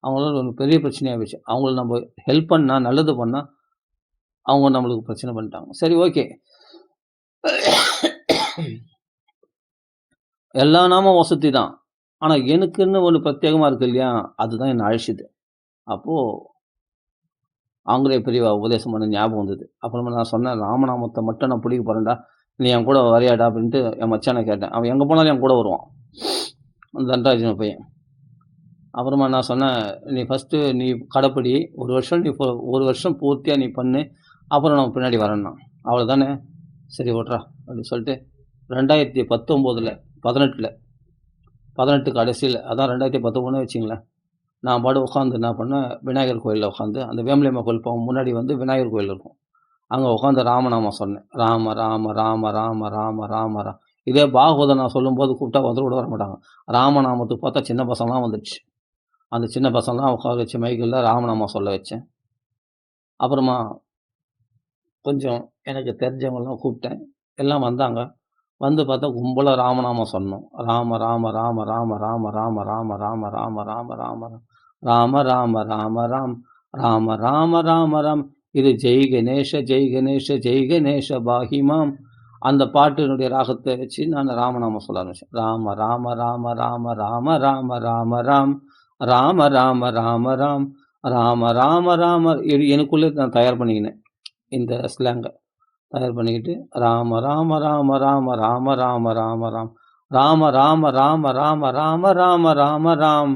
அவங்களால ஒரு பெரிய பிரச்சனையாக போச்சு. அவங்கள நம்ம ஹெல்ப் பண்ணால் நல்லது பண்ணால் அவங்க நம்மளுக்கு பிரச்சனை பண்ணிட்டாங்க. சரி ஓகே, எல்லா நாமும் வசதி தான். ஆனால் எனக்குன்னு ஒன்று பிரத்யேகமாக இருக்கு இல்லையா, அதுதான் என்னை அழிச்சுது. அப்போது ஆங்கிலேய பிரிவா உபதேசம் பண்ண ஞாபகம் வந்தது. அப்புறமா நான் சொன்னேன், ராமநாமத்தை மட்டும் நான் பிடிக்க போகிறேன்டா, நீ என் கூட வரையாடா அப்படின்ட்டு என் மச்சானை கேட்டேன். அவன் எங்கே போனாலும் என் கூட வருவான், அந்த தன்ராஜன் பையன். அப்புறமா நான் சொன்னேன், நீ ஃபஸ்ட்டு நீ கடைப்பிடி, ஒரு வருஷம் பூர்த்தியாக நீ பண்ணு, அப்புறம் நான் பின்னாடி வரேன்னா. அவ்வளோதானே, சரி ஓட்றா அப்படின்னு சொல்லிட்டு 2019 18 கடைசியில், அதான் 2019 வச்சிங்களேன், நான் பாடு உட்காந்து என்ன பண்ணேன், விநாயகர் கோயிலில் உட்காந்து, அந்த வேம்பலியம்மா கோயில் போக முன்னாடி வந்து விநாயகர் கோயில் இருக்கும், அங்கே உட்காந்து ராமநாமம் சொன்னேன். ராம ராம ராம ராம ராம ராம ரா. இதே பாகவதம் நான் சொல்லும்போது கூப்பிட்டா ஒருத்தர் கூட வர மாட்டாங்க. ராமநாமத்துக்கு பார்த்தா சின்ன பசங்களாம் வந்துடுச்சு. அந்த சின்ன பசங்களாம் உட்கார வச்சு மைக்கில் ராமநாமம் சொல்ல வச்சேன். அப்புறமா கொஞ்சம் எனக்கு தெரிஞ்சவங்களாம் கூப்பிட்டேன், எல்லாம் வந்தாங்க. வந்து பார்த்தா கும்பலாக ராமநாமம் சொன்னோம். ராம ராம ராம ராம ராம ராம ராம ராம ராம ராம ராம ராம ராம ராம ராம் ராம ராம ராம ராம். இது ஜெய் கணேஷ ஜெய் கணேஷ ஜெய் கணேஷ பாஹிமாம். அந்த பாட்டினுடைய ராகத்தை வச்சு நான் ராமநாமம் சொல்ல ஆரம்பிச்சேன். ராம ராம ராம ராம ராம ராம ராம ராம் ராம ராம ராம ராம் ராம ராம ராம. இது எனக்குள்ளே நான் தயார் பண்ணிக்கினேன், இந்த ஸ்லாங்கை தயார் பண்ணிக்கிட்டு ராம ராம ராம ராம ராம ராம ராம ராம் ராம ராம ராம ராம ராம ராம ராம ராம்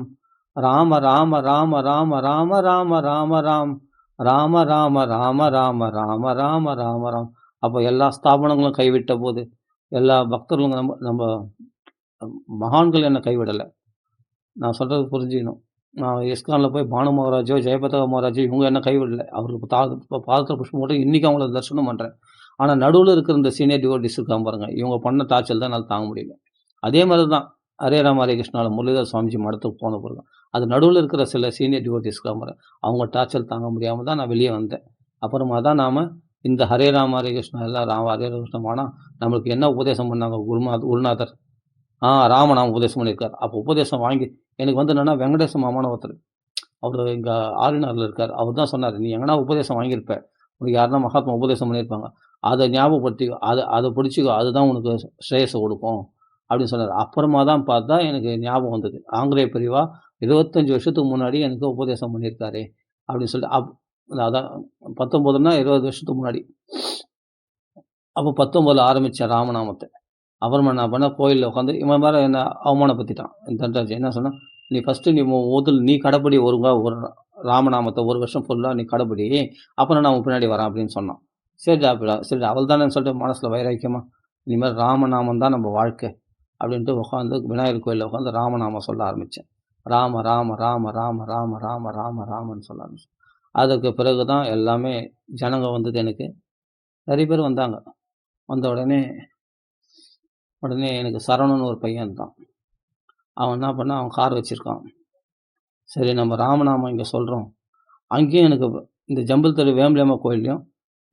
ராம ராம ராம ராம ராம ராம ராம ராம் ராம ராம ராம ராம ராம ராம ராம ராம். அப்போ எல்லா ஸ்தாபனங்களும் கைவிட்ட போது, எல்லா பக்தர்களும் நம்ம மகான்கள் என்னை கைவிடலை. நான் சொல்கிறது புரிஞ்சுக்கணும். நான் இஸ்கானில் போய் பானு மகாராஜோ ஜெயபதா மகாராஜோ இவங்க என்ன கைவிடலை. அவருக்கு பாதத்தில் புஷ்பம் போட்டு இன்றைக்கி அவங்கள தரிசனம் பண்ணுறேன். ஆனால் நடுவில் இருக்கிற இந்த சீனியர் டிவோட்டிஸ் இருக்காங்க பாருங்க, இவங்க பண்ண டார்ச்சல் தான் என்னால் தாங்க முடியல. அதே மாதிரி தான் ஹரே ராம ஹரே கிருஷ்ணாவில் முரளிதாஸ் சுவாமிஜி மடத்துக்கு போன பிறகு அது நடுவில் இருக்கிற சில சீனியர் டிவோட்டிஸ் இருக்காங்க, அவங்க டார்ச்சல் தாங்க முடியாமல் தான் நான் வெளியே வந்தேன். அப்புறமா தான் நாம் இந்த ஹரே ராம ஹரே கிருஷ்ணா எல்லாம் ஹரே கிருஷ்ணம் ஆனால் நம்மளுக்கு என்ன உபதேசம் பண்ணாங்க குருநாதர் ராமநாம உபதேசம் பண்ணியிருக்கார். அப்போ உபதேசம் வாங்கி எனக்கு வந்து என்னென்னா வெங்கடேச மாமான ஒருத்தர், அவர் இங்கே ஆரினாரில் இருக்கார். அவர் தான் சொன்னார், நீ எங்கன்னா உபதேசம் வாங்கியிருப்ப, உனக்கு யாருன்னா மகாத்மா உபதேசம் பண்ணியிருப்பாங்க, அதை ஞாபகப்படுத்திக்கோ, அதை பிடிச்சிக்கோ, அதுதான் உனக்கு ஸ்ரேயஸை கொடுக்கும் அப்படின்னு சொன்னார். அப்புறமா தான் பார்த்தா எனக்கு ஞாபகம் வந்தது, ஆங்கிலேய பிரிவா 25 வருஷத்துக்கு முன்னாடி எனக்கு உபதேசம் பண்ணியிருக்காரு அப்படின்னு சொல்லிட்டு. அதான் 19னா 20 வருஷத்துக்கு முன்னாடி. அப்போ 19 ஆரம்பித்தேன் ராமநாமத்தை. அப்புறமா என்ன பண்ண, கோயிலில் உட்காந்து இவன் மேலே என்ன அவமானப்படுத்திட்டான் தன்ராஜ். என்ன சொன்னால், நீ ஃபஸ்ட்டு நீ கடைப்பிடி ஒரு ராமநாமத்தை ஒரு வருஷம் ஃபுல்லாக நீ கடைப்பிடி, அப்புறம் நான் பின்னாடி வரேன் அப்படின்னு சொன்னான். சரி சரி அவள் தானே சொல்லிட்டு மனசில் வைராக்கியமாக இனிமேல் ராமநாமம் தான் நம்ம வாழ்க்கை அப்படின்ட்டு உட்காந்து விநாயகர் கோயிலில் உட்காந்து ராமநாமம் சொல்ல ஆரம்பித்தேன். ராம ராம ராம ராம ராம ராம ராம ராமன்னு சொல்ல ஆரம்பித்தேன். அதுக்கு பிறகு தான் எல்லாமே ஜனங்க வந்தது. எனக்கு நிறைய பேர் வந்தாங்க. வந்த உடனே எனக்கு சரவணன் ஒரு பையன் இருந்தான். அவன் என்ன பண்ணான், அவன் கார் வச்சுருக்கான். சரி நம்ம ராமநாமம் இங்கே சொல்கிறோம், அங்கேயும் எனக்கு இந்த ஜம்பல் தெரு வேம்பலியம்மா கோயில்லையும்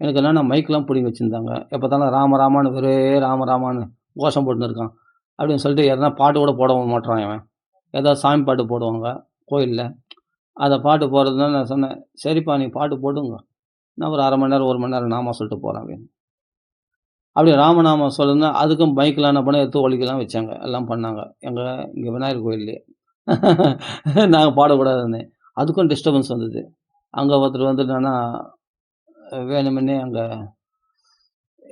எனக்கு என்னென்னா மைக்கெலாம் பிடிங்கி வச்சுருந்தாங்க. எப்போ தானே ராமராமான்னு ஒரே ராமராமான்னு கோஷம் போட்டுன்னு இருக்கான் அப்படின்னு சொல்லிட்டு எதனா பாட்டு கூட போட மாட்டான். அவன் ஏதாவது சாமி பாட்டு போடுவாங்க கோயிலில், அதை பாட்டு போடுறதுனால நான் சொன்னேன், சரிப்பா நீ பாட்டு போடுங்க, நான் ஒரு 1/2 மணி நேரம் 1 மணி நேரம் நாம சொல்லிட்டு போகிறேன் அப்படின்னு. அப்படி ராமநாமம் சொல்லுன்னா அதுக்கும் பைக்கில் என்ன பண்ண எடுத்து ஒலிக்கலாம் வச்சாங்க, எல்லாம் பண்ணாங்க. இங்கே விநாயகர் கோயில்லையே நாங்கள் பாடக்கூடாதுன்னு அதுக்கும் டிஸ்டர்பன்ஸ் வந்தது. அங்கே ஒருத்தர் வந்து என்னன்னா வேணுமுன்னே அங்கே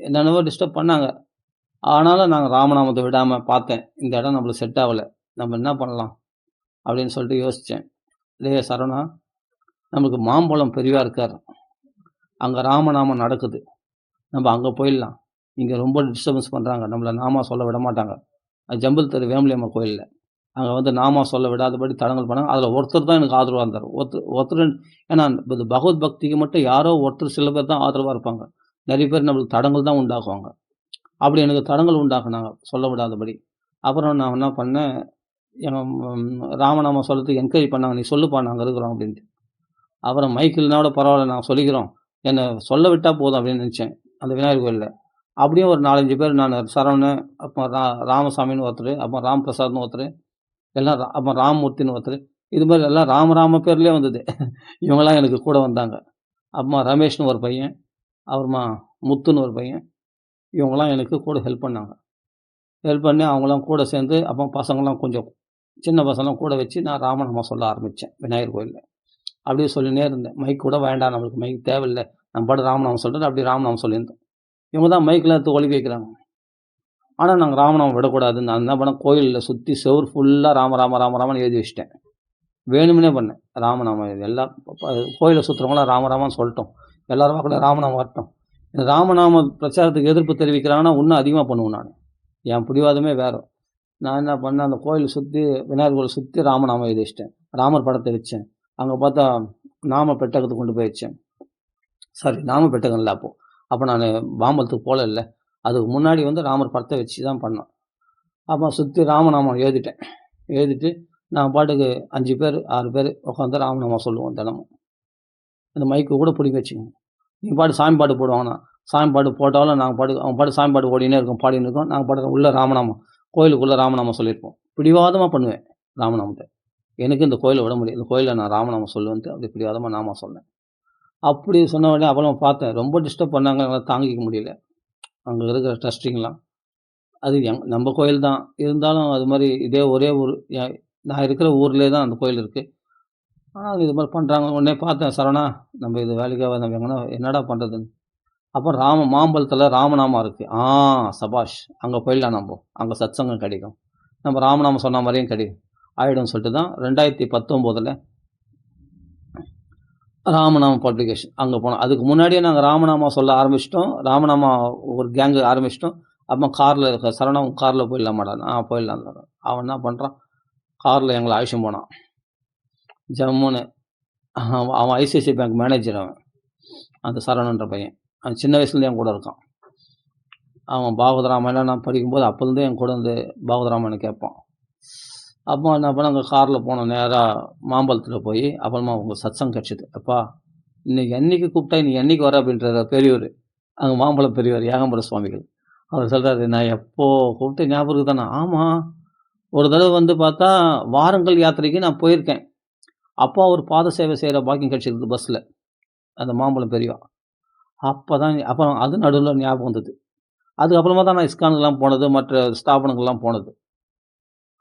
என்னென்னவோ டிஸ்டர்ப் பண்ணாங்க. ஆனாலும் நாங்கள் ராமநாமத்தை விடாமல் பார்த்தேன், இந்த இடம் நம்மளுக்கு செட் ஆகலை, நம்ம என்ன பண்ணலாம் அப்படின்னு சொல்லிட்டு யோசித்தேன். இல்லையே சரவணா, நம்மளுக்கு மாம்பழம் பெரியவா இருக்கார், அங்கே ராமநாமம் நடக்குது, நம்ம அங்கே போயிடலாம். இங்கே ரொம்ப டிஸ்டர்பன்ஸ் பண்ணுறாங்க, நம்மளை நாமா சொல்ல விட மாட்டாங்க. அது ஜம்பல் தெரு வேம்பலியம்மா கோயிலில் அங்கே வந்து நாமா சொல்ல விடாதபடி தடங்கள் பண்ணாங்க. அதில் ஒருத்தர் தான் எனக்கு ஆதரவாக இருந்தார். ஒருத்தர் ஏன்னா இது பகவத் பக்திக்கு மட்டும் யாரோ ஒருத்தர் சில பேர் தான் ஆதரவாக இருப்பாங்க, நிறைய பேர் நம்மளுக்கு தடங்கள் தான் உண்டாக்குவாங்க. அப்படி எனக்கு தடங்கல் உண்டாக்குனாங்க, சொல்ல விடாதபடி. அப்புறம் நான் என்ன பண்ணேன், எங்க ராமநாமம் சொல்றதுக்கு என்கரேஜ் பண்ணாங்க. "நீ சொல்லுப்பா நாங்க இருக்கிறோம்" அப்படின்ட்டு. அப்புறம் மைக் இல்லனா கூட பரவாயில்ல நாங்க சொல்லிக்கிறோம். என்ன சொல்ல விட்டா போதும் அப்படின்னு நினச்சேன், அந்த விநாயகர் கோயில்ல. அப்படியும் ஒரு 4, 5 பேர் நானு சரவணன், அப்புறம் ராமசாமின்னு ஒருத்தரு, அப்புறம் ராம் பிரசாத்னு ஒருத்தரு, எல்லாம் அப்புறம் ராமமூர்த்தின்னு ஒருத்தரு. இது மாரி எல்லாம் ராம ராம பேர்லயே வந்தது. இவங்கலாம் எனக்கு கூட வந்தாங்க. அப்புறமா ரமேஷ்னு ஒரு பையன், அப்புறமா முத்துன்னு ஒரு பையன். இவங்கலாம் எனக்கு கூட ஹெல்ப் பண்ணாங்க. ஹெல்ப் பண்ணி அவங்கலாம் கூட சேர்ந்து, அப்புறம் பசங்கலாம் கொஞ்சம் சின்ன பசங்கலாம் கூட வச்சு நான் ராமநாமம் சொல்ல ஆரம்பிச்சேன், விநாயகர் கோயில்ல. அப்படியே சொல்லினே இருந்தேன். மைக் கூட வேண்டாம் நம்மளுக்கு மைக் தேவையில்ல. நம்ம பாட்டுக்கு ராமநாமம் சொல்லிட்டு அப்படியே ராமநாமம் சொல்லியிருந்தோம். இவங்க தான் மைக்லாம் எடுத்து ஒலிக்க வைக்கிறாங்க. ஆனா நாங்க ராமநாமம் விடக்கூடாதுன்னு நான் என்ன பண்ணேன், கோயில்ல சுத்தி செவுரு ஃபுல்லா ராம ராம ராம ராமன்னு எழுதி வச்சுட்டேன். வேணும்னே பண்ணேன். ராமநாமம் இது எல்லாம் கோயில சுத்துறவங்களாம் ராம ராமன்னு சொல்லட்டும். எல்லாரும் வாக்குல ராமநாமம் வரட்டும். இந்த ராமநாம பிரச்சாரத்துக்கு எதிர்ப்பு தெரிவிக்கிறாங்கன்னா, இன்னும் அதிகமா பண்ணுவேன் நானு. என் பிடிவாதமே வேற. நான் என்ன பண்ணேன், அந்த கோயில சுத்தி விநாயகர் கோயில சுத்தி ராமநாமம் எழுதி வச்சுட்டேன். ராமர் படத்த வச்சேன். அங்க பார்த்தா நாம பெட்டகத்துக்கு கொண்டு போய் வச்சேன். சாரி, நாம பெட்டகம் இல்ல அப்போ. அப்ப நானு மாம்பழத்துக்கு போகல. அதுக்கு முன்னாடி வந்து ராமர் படத்த வச்சு தான் பண்ணேன். அப்போ சுத்தி ராமநாமம் எழுதிட்டேன். எழுதிட்டு நான் பாட்டுக்கு 5 பேர், 6 பேர் உட்காந்து ராமநாமம் சொல்லுவோம் தினமும். அந்த மைக்கு கூட பிடிங்கி வச்சுக்கங்க. நீங்க பாட்டுக்கு சாமி பாட்டு போடுவாங்கன்னா, சாமி பாட்டு போட்டாலும் நாங்க பாட்டுக்கு அவங்க பாட்டுக்கு சாமி பாட்டு ஓடினே இருக்கும், பாடின்னு இருக்கோம். நாங்க பாட்டுக்கு உள்ள ராமநாமம், கோயிலுக்குள்ள ராமநாமம் சொல்லியிருப்போம். பிடிவாதமா பண்ணுவேன் ராமநாமத்த. எனக்கு இந்த கோயில விட முடியாது. இந்த கோயில்ல நான் ராமநாமம் சொல்லுவேன்ட்டு அப்படி பிடிவாதமா நாமம் சொன்னேன். அப்படி சொன்ன உடனே அப்புறம் பார்த்தேன். ரொம்ப டிஸ்டர்ப் பண்ணாங்க. என்னால தாங்கிக்க முடியல. அங்க இருக்கிற ட்ரஸ்டிங்கலாம். அது நம்ம கோயில் தான். இருந்தாலும் அது மாரி இதே ஒரே ஊர் நான் இருக்கிற ஊர்லயே தான் அந்த கோயில் இருக்கு. ஆனா இது மாரி பண்றாங்க. உடனே பார்த்தேன், சரவணா நம்ம இது வேலைக்கு ஆகாது. நம்ம எங்கன்னா என்னடா பண்றதுன்னு. அப்போ மாம்பழத்தில ராமநாமம் இருக்கு. சபாஷ்! அங்க போயிடலாம் நம்போ. அங்க சத்சங்கம் கிடைக்கும். நம்ம ராமநாமம் சொன்ன மாரியும் கிடைக்கும். ஆயிடும்னு சொல்லிட்டு தான் 2019ல ராமநாமம் பப்ளிகேஷன் அங்க போனோம். அதுக்கு முன்னாடியே நாங்க ராமநாமம் சொல்ல ஆரம்பிச்சுட்டோம். ராமநாமா ஒரு கேங் ஆரம்பிச்சுட்டோம். அப்போ கார்ல சரவணா உன் கார்ல போயிடலாமாடா? போயிடலாம். அவன் என்ன பண்றான், கார்ல எங்கள அழைச்சுன்னு போனான். ஜம்முன்னு. அவன் ஐசிஐசிஐ பேங்க் மேனேஜர் அவன். அந்த சரவணன்ற பையன். அவன் சின்ன வயசுலேருந்து என் கூட இருக்கான். அவன் பாகவத ராமாயணம் நான் படிக்கும்போது அப்போலேருந்தே என் கூட வந்து பாகவத ராமாயணம் கேட்பான். அப்போ என்ன பண்ணேன், அங்கே காரில் போனோம். நேராக மாம்பழத்தில் போய் அப்புறமா உங்க சத்சங்கம் கிடச்சிது. அப்பா இன்னைக்கு என்னைக்கு கூப்பிட்டா நீ என்னைக்கு வர அப்படின்றாரு பெரியவர். அங்கே மாம்பழம் பெரியவர் ஏகாம்பர சுவாமிகள். அவர் சொல்கிறாரு, நான் எப்போ கூப்பிட்டு ஞாபகம் தானே? ஆமாம், ஒரு தடவை வந்து பார்த்தா வாரங்கல் யாத்திரைக்கு நான் போயிருக்கேன். அப்போ அவர் பாத சேவை செய்கிற பாக்கியம் கிடச்சிருக்கு பஸ்ஸில், அந்த மாம்பழம் பெரியவா. அப்புறம் அது நடுவில் ஞாபகம் வந்தது. அதுக்கப்புறமா தான் நான் இஸ்கானுக்கெல்லாம் போனது, மற்ற ஸ்தாபனங்கள்லாம் போனது.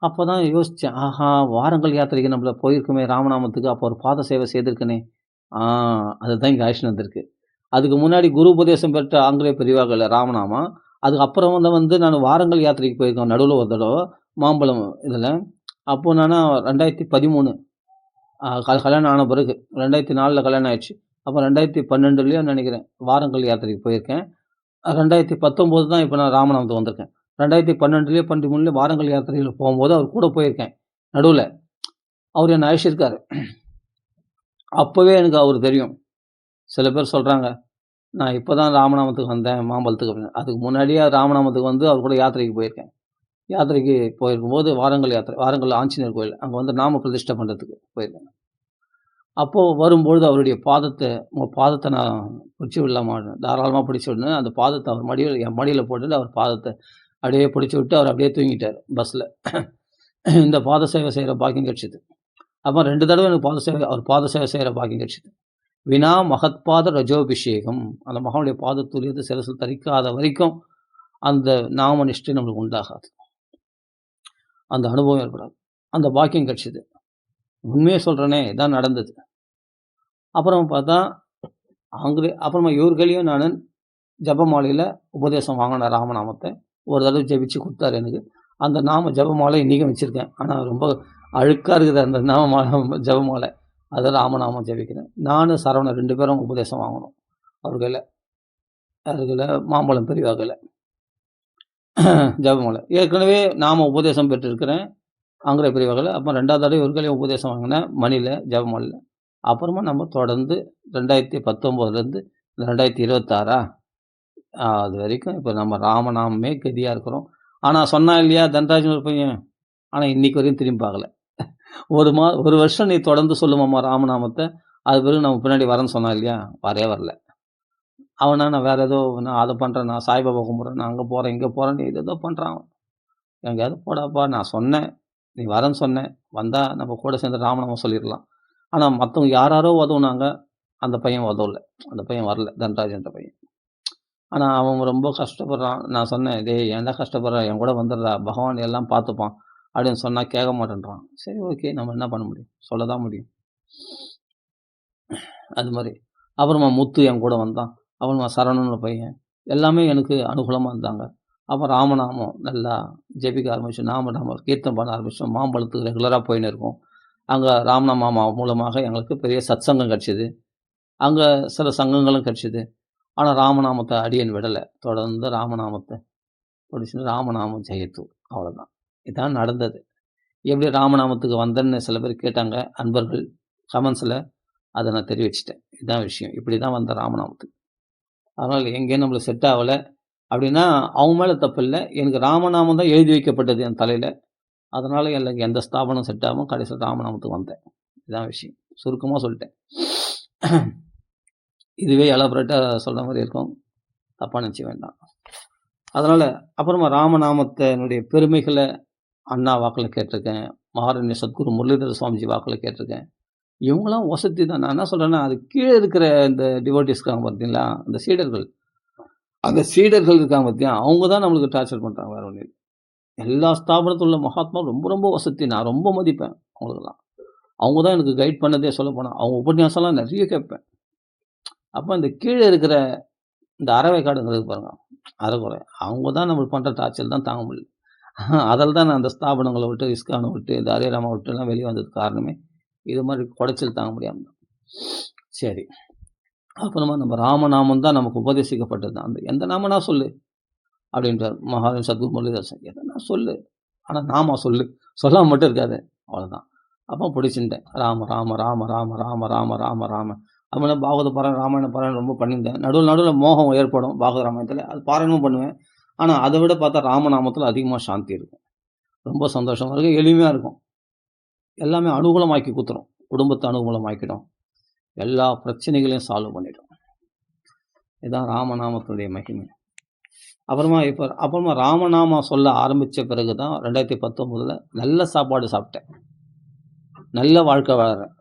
அப்போ தான் யோசித்தேன், ஆஹா வாரங்கல் யாத்திரைக்கு நம்மள போயிருக்குமே ராமநாமத்துக்கு, அப்போ ஒரு பாத சேவை செய்திருக்கனே. அதுதான் இங்கே அழைச்சின்னு வந்திருக்கு. அதுக்கு முன்னாடி குரு உபதேசம் பெற்ற ஆங்கிலேய பெரியவாகள் ராமநாமம். அதுக்கப்புறம் வந்து நான் வாரங்கல் யாத்திரைக்கு போயிருக்கேன் நடுவில் ஒரு தடவை மாம்பழம் இதில். அப்போது நான் 2013 கல்யாணம் ஆன பிறகு 2004 கல்யாணம் ஆயிடுச்சு. அப்போ 2012 நினைக்கிறேன் வாரங்கல் யாத்திரைக்கு போயிருக்கேன். 2019 தான் இப்போ நான் ராமநாமத்துக்கு வந்திருக்கேன். 2012 13 வாரங்கல் யாத்திரையில் போகும்போது அவர் கூட போயிருக்கேன் நடுவில். அவர் என்னை அழைச்சிருக்காரு. அப்போவே எனக்கு அவர் தெரியும். சில பேர் சொல்கிறாங்க, நான் இப்போ தான் ராமநாமத்துக்கு வந்தேன் மாம்பழத்துக்கு அப்படின்னு. அதுக்கு முன்னாடியே ராமநாமத்துக்கு வந்து அவர் கூட யாத்திரைக்கு போயிருக்கேன். யாத்திரைக்கு போயிருக்கும்போது வாரங்கல் யாத்திரை, வாரங்கல் ஆஞ்சநேயர் கோயில், அங்கே வந்து நாம பிரதிஷ்டை பண்ணுறதுக்கு போயிருக்கேன். அப்போது வரும்பொழுது அவருடைய உங்கள் பாதத்தை நான் பிடிச்சி விடலாமா? தாராளமாக பிடிச்சி விடணும். அந்த பாதத்தை அவர் மடியில் என் மடியில் போட்டுட்டு அவர் பாதத்தை அப்படியே பிடிச்சி விட்டு அவர் அப்படியே தூங்கிட்டார் பஸ்ஸில். இந்த பாத சேவை செய்கிற பாக்கியம் கிடச்சிது. அப்போ 2 தடவை எனக்கு அவர் பாத சேவை செய்கிற பாக்கியம் கிடச்சிது. வினா மகத்பாத ரஜோபிஷேகம், அந்த மகனுடைய பாதத்துலேருந்து சிரசில் தரிக்காத வரைக்கும் அந்த நாம நிஷ்டை நம்மளுக்கு உண்டாகாது, அந்த அனுபவம் ஏற்படாது. அந்த பாக்கியம் கிடச்சிது. உண்மையே சொல்கிறேனே, இதான் நடந்தது. அப்புறம் பார்த்தா அப்புறமா இவர்களையும் நான் ஜபமாலையில் உபதேசம் வாங்கினேன் ராமநாமத்தை. ஒரு தடவை ஜெபிச்சு கொடுத்தாரு எனக்கு. அந்த நாம ஜபமாலை இன்றைக்கும் வச்சுருக்கேன். ஆனால் ரொம்ப அழுக்காக இருக்குது அந்த ஜபமாலை. அதை ராமநாமம் ஜெபிக்கிறேன். நானும் சரவணன் 2 பேரும் உபதேசம் வாங்கணும் அவர்களை மாம்பழம் பெரியவாகளை ஜபமாலை. ஏற்கனவே நாம உபதேசம் பெற்றிருக்கிறேன் ஆங்கில பெரியவாகளை. அப்புறம் 2வது தடவை இவர்களையும் உபதேசம் வாங்கினேன் மணியில் ஜபமாலையில். அப்புறமா நம்ம தொடர்ந்து 2019லேருந்து 2026 அது வரைக்கும் இப்ப நம்ம ராமநாமமே கதியா இருக்கிறோம். ஆனா சொன்னான் இல்லையா தன்ராஜ்னு ஒரு பையன். ஆனா இன்னைக்கு வரையும் திரும்பி பார்க்கல. 1 வருஷம் நீ தொடர்ந்து சொல்லுமாம்மா ராமநாமத்த. அது பிறகு நம்ம பின்னாடி வரேன்னு சொன்னான் இல்லையா? வரவே வரல. அவனா நான் வேற ஏதோ நான் அத பண்றேன், நான் சாய்பாபா கும்பிடுறேன், நான் அங்க போறேன், இங்க போறேன்னு ஏதேதோ பண்றான் அவன். எங்கேயாவது போடாப்பா நான் சொன்னேன். நீ வரேன்னு சொன்னேன். வந்தா நம்ம கூட சேர்ந்து ராமநாமம் சொல்லிறலாம். ஆனா மத்தவங்க யாராரோ உதவுனாங்க. அந்த பையன் உதவல. அந்த பையன் வரல. தன்ராஜ்ன்ற பையன். ஆனா அவன் ரொம்ப கஷ்டப்படுறான். நான் சொன்னேன், "டேய் ஏன்டா கஷ்டப்படுற? என் கூட வந்துடுறா. பகவான் எல்லாம் பார்த்துப்பான்." அப்படின்னு சொன்னா கேட்க மாட்டேன்றான். சரி ஓகே. நம்ம என்ன பண்ண முடியும்? சொல்ல தான் முடியும். அது மாரி. அப்புறமா முத்து என் கூட வந்தான். அப்புறமா சரவணன்னு பையன். எல்லாமே எனக்கு அனுகூலமா இருந்தாங்க. அப்ப ராமநாமம் நல்லா ஜெபிக்க ஆரம்பிச்சோம். நாம கீர்த்தனம் பண்ண ஆரம்பிச்சோம். மாம்பழத்துக்கு ரெகுலரா போயின்னு இருக்கோம். அங்க ராமநாம மாமா மூலமாக எங்களுக்கு பெரிய சத்சங்கம் கிடைச்சது. அங்க சில சங்கங்களும் கிடைச்சது. ஆனா ராமநாமத்த அடியேன் விடல. தொடர்ந்து ராமநாமத்த படிச்சுட்டு ராமநாமம் ஜெயத்து. அவ்வளோதான். இதான் நடந்தது. எப்படி ராமநாமத்துக்கு வந்தேன்னு சில பேர் கேட்டாங்க. அன்பர்கள் கமெண்ட்ஸ்ல. அத நான் தெரிவிச்சுட்டேன். இதான் விஷயம். இப்படி தான் வந்தேன் ராமநாமத்துக்கு. அதனால எங்கேயும் நம்மளுக்கு செட் ஆவல. அப்படின்னா அவங்க மேல தப்பு இல்ல. எனக்கு ராமநாமம் தான் எழுதி வைக்கப்பட்டது என் தலையில. அதனால எனக்கு எந்த ஸ்தாபனம் செட் ஆகாம கடைசில ராமநாமத்துக்கு வந்தேன். இதான் விஷயம். சுருக்கமா சொல்லிட்டேன். இதுவே எலாபரேட்டா சொல்ற மாரி இருக்கும். தப்பா நினைச்சுக்க வேண்டாம். அதனால அப்புறமா ராமநாமத்தினுடைய பெருமைகள அண்ணா வாக்குல கேட்டிருக்கேன். மகாரண்ய சத்குரு முரளிதர சுவாமிஜி வாக்குல கேட்டிருக்கேன். இவங்கலாம் வசதி தான். நான் என்ன சொல்றேன்னா, அது கீழ இருக்கிற இந்த டிவோட்டீஸ் இருக்காங்க பார்த்தீங்களா? அந்த சீடர்கள். அந்த சீடர்கள் இருக்காங்க பார்த்தியா? அவங்க தான் நம்மளுக்கு டார்ச்சர் பண்றாங்க. வேற ஒண்ணும் இல்ல. எல்லா ஸ்தாபனத்துல உள்ள மகாத்மா ரொம்ப ரொம்ப வசதி. நான் ரொம்ப மதிப்பேன் அவங்களுக்கெல்லாம். அவங்க தான் எனக்கு கைட் பண்ணதே சொல்லப்போனா. அவங்க உபன்யாசம்லாம் நெறைய கேட்பேன். அப்ப இந்த கீழ இருக்கிற இந்த அறவைக்காடுங்க இருக்கு பாருங்க. அறகுறை. அவங்க தான் நம்மளுக்கு பண்ற டார்ச்சர் தான் தாங்க முடியல. அதில தான் நான் அந்த ஸ்தாபனங்கள விட்டு, இஸ்கான விட்டு, இந்த ஹரே ராமா விட்டுலாம் வெளிய வந்ததுக்கு காரணமே, இது மாரி குடைச்சல் தாங்க முடியாம தான். சரி. அப்புறமா நம்ம ராமநாமம் தான் நமக்கு உபதேசிக்கப்பட்டது. அந்த எந்த நாமனா சொல்லு அப்படின்றார் மகாவீர் சத்குரு முரளிதாசன். எதனா சொல்லு. ஆனா நாமா சொல்லு. சொல்லாம மட்டும் இருக்காத. அவ்வளோதான். அப்போ பிடிச்சுட்டேன். ராம ராம ராம ராம ராம ராம ராம ராம. அதுமாரி பாகவத பாராயணம், ராமாயண பாராயணம் ரொம்ப பண்ணியிருந்தேன். நடுவுல மோகம் ஏற்படும் பாகவத ராமாயணத்தில. அது பாராயணமும் பண்ணுவேன். ஆனா அத விட பார்த்தா ராமநாமத்தில அதிகமா சாந்தி இருக்கும். ரொம்ப சந்தோஷமா இருக்கும். எளிமையா இருக்கும். எல்லாமே அனுகூலமாக்கி குடுத்துரும். குடும்பத்த அனுகூலமாக்கிடும். எல்லா பிரச்சனைகளையும் சால்வ் பண்ணிடும். இதான் ராமநாமத்துடைய மகிமை. அப்புறமா ராமநாமா சொல்ல ஆரம்பிச்ச பிறகு தான் 2019ல நல்ல சாப்பாடு சாப்பிட்டேன். நல்ல வாழ்க்கை வாழறேன்.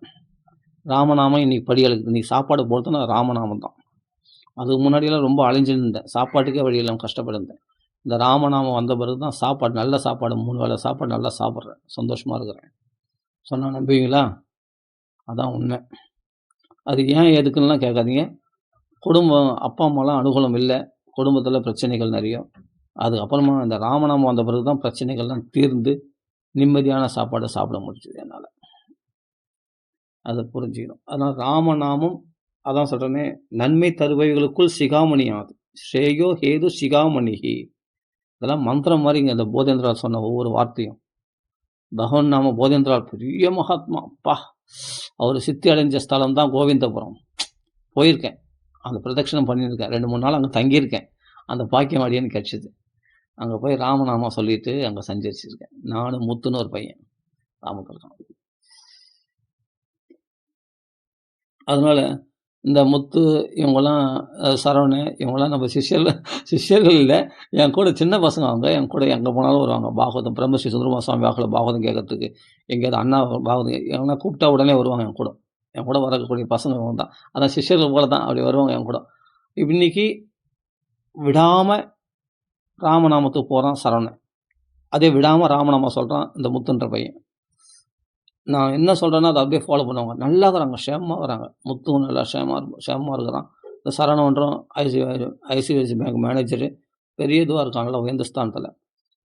ராமநாமம் இன்னைக்கு படிகளுக்கு இன்னைக்கு சாப்பாடு போடுறதுன்னா ராமநாமம் தான். அதுக்கு முன்னாடியெல்லாம் ரொம்ப அலைஞ்சுன்னு இருந்தேன். சாப்பாட்டுக்கே வழி இல்லாம கஷ்டப்பட்டுருந்தேன். இந்த ராமநாமம் வந்த பிறகு தான் சாப்பாடு நல்ல சாப்பாடு 3 வேளை சாப்பாடு நல்லா சாப்பிடுறேன். சந்தோஷமா இருக்கிறேன். சொன்னா நம்புவீங்களா? அதான் உண்மை. அது ஏன் எதுக்குன்னுலாம் கேட்காதீங்க. குடும்பம் அப்பா, அம்மாலாம் அனுகூலம் இல்ல. குடும்பத்தில பிரச்சனைகள் நெறைய. அதுக்கப்புறமா இந்த ராமநாமம் வந்த பிறகு தான் பிரச்சனைகள்லாம் தீர்ந்து, நிம்மதியான சாப்பாட சாப்பிட முடிஞ்சது என்னால. அத புரிஞ்சுக்கணும். அதனால ராமநாமம் அதான் சொல்றேனே, நன்மை தருபவைகளுக்குள் சிகாமணியாது. ஸ்ரேயோ ஹேது சிகாமணிஹி. இதெல்லாம் மந்திரம் மாரிங்க இந்த போதேந்திரார் சொன்ன ஒவ்வொரு வார்த்தையும். பகவன் நாம போதேந்திரார் பெரிய மகாத்மா. அப்பா! அவரு சித்தி அடைஞ்ச ஸ்தலம் தான் கோவிந்தபுரம். போயிருக்கேன். அந்த பிரதட்சணம் பண்ணியிருக்கேன். 2, 3 நாள் அங்க தங்கியிருக்கேன். அந்த பாக்கியம் அடியேனுக்கு கிடைச்சது. அங்க போய் ராமநாமம் சொல்லிட்டு அங்க சஞ்சரிச்சிருக்கேன். நானும் முத்துன்னு ஒரு பையன். ராமகிருஷ்ணன். அதனால இந்த முத்து இவங்கலாம் சரவணன் இவங்கலாம் நம்ம சிஷ்யர்கள் இல்ல. என் கூட சின்ன பசங்க அவங்க. என் கூட எங்க போனாலும் வருவாங்க. பாகவதம் பிரம்மஸ்ரீ சுந்தரமா சுவாமி வாக்குல பாகவதம் கேட்கறதுக்கு. எங்கேயாவது அண்ணா பாகவதம் எவனா கூப்பிட்டா உடனே வருவாங்க என் கூட. என் கூட வரக்கூடிய பசங்க இவங்க தான். அதான் சிஷ்யர்கள் போல தான். அப்படி வருவாங்க என் கூட. இன்னைக்கு விடாம ராமநாமத்துக்கு போறான் சரவணன். அதே விடாம ராமநாமம் சொல்றான் இந்த முத்துன்ற பையன். நான் என்ன சொல்றேனோ அத அப்படியே ஃபாலோ பண்ணுவாங்க. நல்லா இருக்கிறாங்க. க்ஷேமமா இருக்கிறாங்க. முத்துவும் நல்லா க்ஷேமமா இருக்கிறான். இந்த சரவணன்றோம் ஐசிஐசிஐ பேங்க் மேனேஜரு. பெரிய இதுவா இருக்கான். நல்லா உயர்ந்த ஸ்தானத்தில.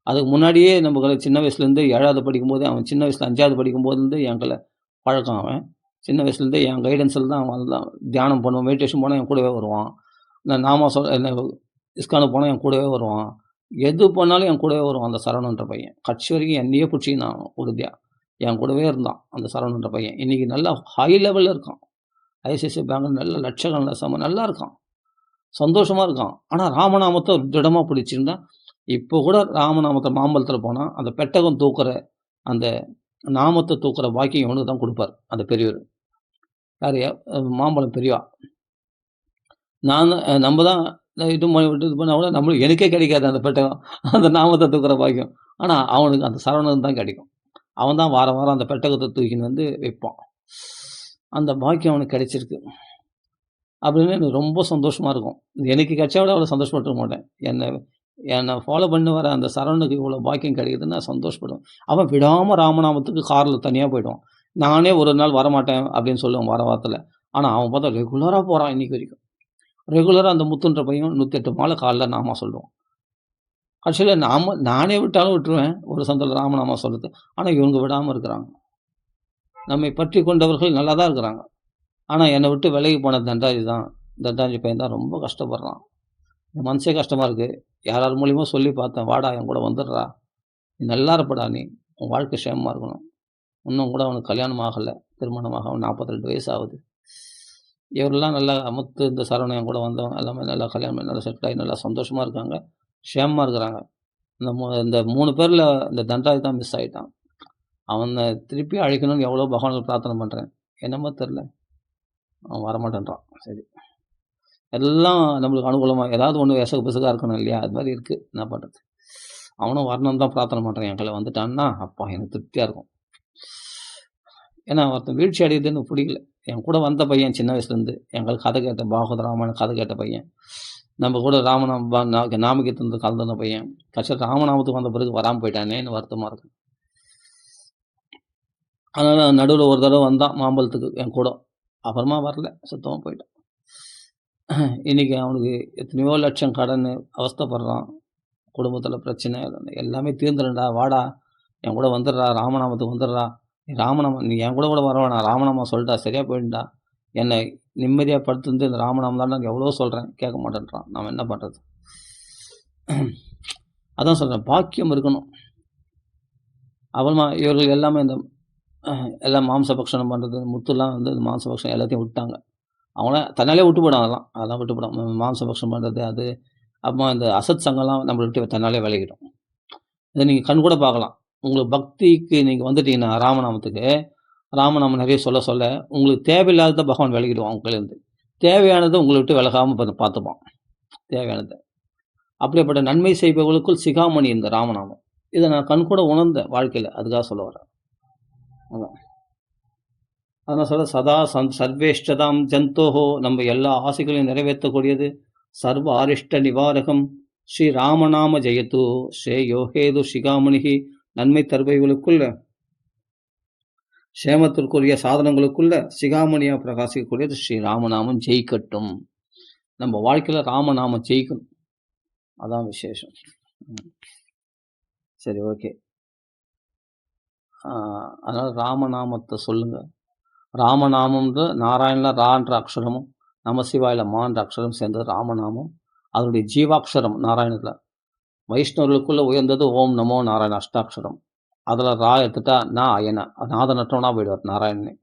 அதுக்கு முன்னாடியே நமக்கு சின்ன வயசுலேருந்து 7வது படிக்கும்போதே அவன் சின்ன வயசுல 5வது படிக்கும்போதுலேருந்து என்கூட பழக்கம் அவன். சின்ன வயசுலேருந்தே என் கைடன்ஸில தான் அவன் தான் தியானம் பண்ணுவான். மெடிடேஷன் போனா என் கூடவே வருவான். நான் நாம இஸ்கானுக்கு போனா என் கூடவே வருவான். எது பண்ணாலும் என் கூடவே வருவான் அந்த சரவணன்ற பையன். கடைசி வரைக்கும் என்னையே புடிச்சுக்கினான் உறுதியா. என் கூடவே இருந்தான் அந்த சரவணன்ற பையன். இன்னைக்கு நல்லா ஹை லெவல்ல இருக்கான். ஐசிஐசிஐ பேங்க்ல நல்ல லட்சக்கணக்கில நல்லா இருக்கான். சந்தோஷமா இருக்கான். ஆனா ராமநாமத்த திடமா பிடிச்சிருந்தா, இப்போ கூட ராமநாமத்த மாம்பழத்தில போனா, அந்த பெட்டகம் தூக்குற அந்த நாமத்த தூக்குற பாக்கியம் இவனுக்கு தான் குடுப்பாரு, அந்த பெரியவரு. யாரு? மாம்பழம் பெரியவா. நான் நம்ம தான் இது விட்டு இது பண்ணா கூட நம்மளுக்கு எனக்கே கிடைக்காது அந்த பெட்டகம். அந்த நாமத்த தூக்குற பாக்கியம். ஆனா அவனுக்கு அந்த சரவணனுக்கு தான் கிடைக்கும். அவன் தான் வாரம் வாரம் அந்த பெட்டகத்த தூக்கின்னு வந்து வைப்பான். அந்த பாக்கியம் அவனுக்கு கிடைச்சிருக்கு. அப்படின்னு எனக்கு ரொம்ப சந்தோஷமா இருக்கும். எனக்கு கிடைச்சா விட அவ்வளோ சந்தோஷப்பட்டுருக்க மாட்டேன். என்ன என்ன ஃபாலோ பண்ணி வர அந்த சரவணனுக்கு இவ்வளோ பாக்கியம் கிடைக்குதுன்னு நான் சந்தோஷப்படுவேன். அவன் விடாம ராமநாமத்துக்கு கார்ல தனியா போயிடுவான். நானே ஒரு நாள் வரமாட்டேன் அப்படின்னு சொல்லுவேன் வார வாரத்தில. ஆனா அவன் பார்த்தா ரெகுலரா போறான் இன்னைக்கு வரைக்கும். ரெகுலரா அந்த முத்துன்ற பையன் 108 மாலை காலைல நாமா சொல்லுவான். ஆக்சுவலா நானே விட்டாலும் விட்டுருவேன். ஒரு சந்தல ராமநாமா சொல்றது. ஆனா இவங்க விடாம இருக்கிறாங்க. நம்மை பற்றி கொண்டவர்கள் நல்லா தான் இருக்கிறாங்க. ஆனா என்னை விட்டு விலகி போன தண்டாஜி தான். தண்டாஜி பையன் தான் ரொம்ப கஷ்டப்படுறான். என் மனசே கஷ்டமா இருக்கு. யார் மூலியமா சொல்லி பார்த்தேன். வாடா என் கூட வந்துடுறா. நீ நல்லா இருப்படா நீ. உன் வாழ்க்கை க்ஷேமமா இருக்கணும். இன்னும் கூட அவனுக்கு கல்யாணம் ஆகல. திருமணமாக அவன் 42 வயசு ஆகுது. இவரெல்லாம் நல்லா முத்து இந்த சரவணன் என் கூட வந்தவன் எல்லாமே நல்லா கல்யாணம் பண்ணி நல்லா செட்டில் ஆகி நல்லா சந்தோஷமா இருக்காங்க. க்ஷேமமா இருக்கிறாங்க. இந்த 3 பேர்ல இந்த தண்டாஜி தான் மிஸ் ஆயிட்டான். அவன திருப்பி அழைக்கணும்னு எவ்வளோ பகவானுக்கு பிரார்த்தனை பண்றேன். என்னமோ தெரியல. அவன் வரமாட்டேன்றான். சரி. எல்லாம் நம்மளுக்கு அனுகூலமா ஏதாவது ஒண்ணு எசகு பிசகா இருக்கணும் இல்லையா? அது மாரி இருக்கு. என்ன பண்றது? அவனும் வரணும்னு தான் பிரார்த்தனை பண்றேன். என் கையில வந்துட்டான்னா, அப்பா எனக்கு திருப்தியா இருக்கும். ஏன்னா ஒருத்தன் வீழ்ச்சி அடையுதுன்னு எனக்கு பிடிக்கல. என் கூட வந்த பையன் சின்ன வயசுலேருந்து. எங்களுக்கு கதை கேட்ட பாகவத ராமாயணம் கதை கேட்ட பையன். நம்ம கூட நாமகீர்த்தனத்துல கலந்துருந்த பையன். கடைசில ராமநாமத்துக்கு வந்த பிறகு வராம போயிட்டானேன்னு வருத்தமா இருக்கு. அதனால நடுவுல ஒரு தடவ வந்தான் மாம்பழத்துக்கு என் கூட. அப்புறமா வரல. சுத்தமா போயிட்டான். இன்னைக்கு அவனுக்கு எத்தனையோ லட்சம் கடன்னு அவஸ்தைப்படுறான். குடும்பத்தில பிரச்சனை எல்லாமே தீர்ந்துரும்டா. வாடா என் கூட வந்துடுறா. ராமநாமத்துக்கு வந்துடுறா. நீ என் கூட வர வேணாம். ராமநாமம் சொல்லிட்டா சரியா போயிடும்டா. என்னை நிம்மதியா படுத்திருந்து இந்த ராமநாமம் தான் நான் எவ்வளோ சொல்றேன். கேட்க மாட்டேன்றான். நாம என்ன பண்றது? அதான் சொல்றேன். பாக்கியம் இருக்கணும். அப்புறமா இவர்கள் எல்லாமே இந்த எல்லாம் மாம்ச பக்ஷணம் பண்றது, முத்துலாம் வந்து மாம்ச பக்ஷணம் எல்லாத்தையும் விட்டாங்க. அவங்களாம் தன்னாலே விட்டு போயிடும் அதெல்லாம். அதெல்லாம் விட்டு போயிடும். மாம்ச பக்ஷணம் பண்றது அது. அப்புறமா இந்த அசத் சங்கம்லாம் நம்மள விட்டு தன்னாலே விலகிடும். இதை நீங்க கண்கூட பார்க்கலாம். உங்களுக்கு பக்திக்கு நீங்க வந்துட்டீங்கன்னா ராமநாமத்துக்கு, ராமநாமம் நிறைய சொல்ல சொல்ல உங்களுக்கு தேவையில்லாதத பகவான் விலகிடுவான் உங்க கையிலேருந்து. தேவையானதை உங்களை விட்டு விலகாம பார்த்துப்பான். தேவையானதை. அப்படிப்பட்ட நன்மை செய்பவர்களுக்குள் சிகாமணி இந்த ராமநாமம். இதை நான் கண்கூட உணர்ந்தேன் வாழ்க்கையில. அதுக்காக சொல்ல வரேன். அதான். அதான் சொல்ல சதா சர்வேஷ்டதாம் ஜந்தோஹோ நம்ம எல்லா ஆசைகளையும் நிறைவேற்றக்கூடியது. சர்வ ஆரிஷ்ட நிவாரகம் ஸ்ரீ ராமநாம ஜெயத்து ஸ்ரேயோ ஹேது சிகாமணிகி நன்மை தருபைகளுக்குள்ள சேமத்திற்குரிய சாதனங்களுக்குள்ள சிகாமணியா பிரகாசிக்கக்கூடியது ஸ்ரீ ராமநாமம் ஜெயிக்கட்டும். நம்ம வாழ்க்கையில ராமநாமம் ஜெயிக்கணும். அதான் விசேஷம். சரி, ஓகே. அதனால ராமநாமத்தை சொல்லுங்க. ராமநாமம்ன்ற நாராயணல ரான்ற அக்ஷரமும் நமசிவாயில மான்ற அக்ஷரம் சேர்ந்தது ராமநாமம். அதனுடைய ஜீவாட்சரம் நாராயணத்தில். வைஷ்ணவர்களுக்குள்ள உயர்ந்தது ஓம் நமோ நாராயண அஷ்டாட்சரம். அதில் ரா எடுத்துட்டா நான் அயன நாதனற்றவனா போயிடுவார் நாராயணனே.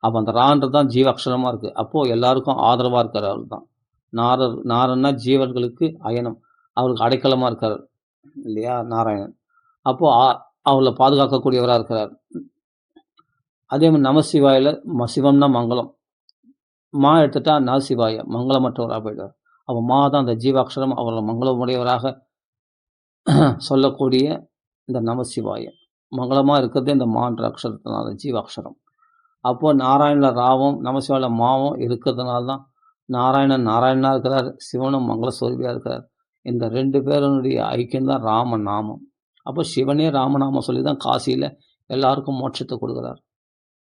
அப்போ அந்த ரான்றது தான் ஜீவாட்சரமாக இருக்குது. அப்போது எல்லாருக்கும் ஆதரவாக இருக்கார் அவர் தான். நாரன்னா ஜீவர்களுக்கு அயனம், அவருக்கு அடைக்கலமாக இருக்கார் இல்லையா நாராயணன். அப்போது அவளை பாதுகாக்கக்கூடியவராக இருக்கிறார். அதே மாதிரி நமசிவாயில் சிவம்னா மங்களம். மா எடுத்துட்டா நசிவாய மங்களமற்றவராக போயிடுவார். அப்போ மா தான் அந்த ஜீவாட்சரம், அவர்கள் மங்களமுடையவராக சொல்லக்கூடிய இந்த நமசிவாய மங்களமாக இருக்கிறதே இந்த மான்ற அக்ஷரத்தினால ஜீவாட்சரம். அப்போது நாராயண ராவும் நமசிவாயில மாவும் இருக்கிறதுனால தான் நாராயணன் நாராயணனாக இருக்கிறார், சிவனும் மங்களஸ்வரூபியாக இருக்கிறார். இந்த 2 பேருடைய ஐக்கியம்தான் ராம நாமம். அப்போ சிவனே ராமநாமம் சொல்லி தான் காசியில் எல்லாருக்கும் மோட்சத்தை கொடுக்குறார்.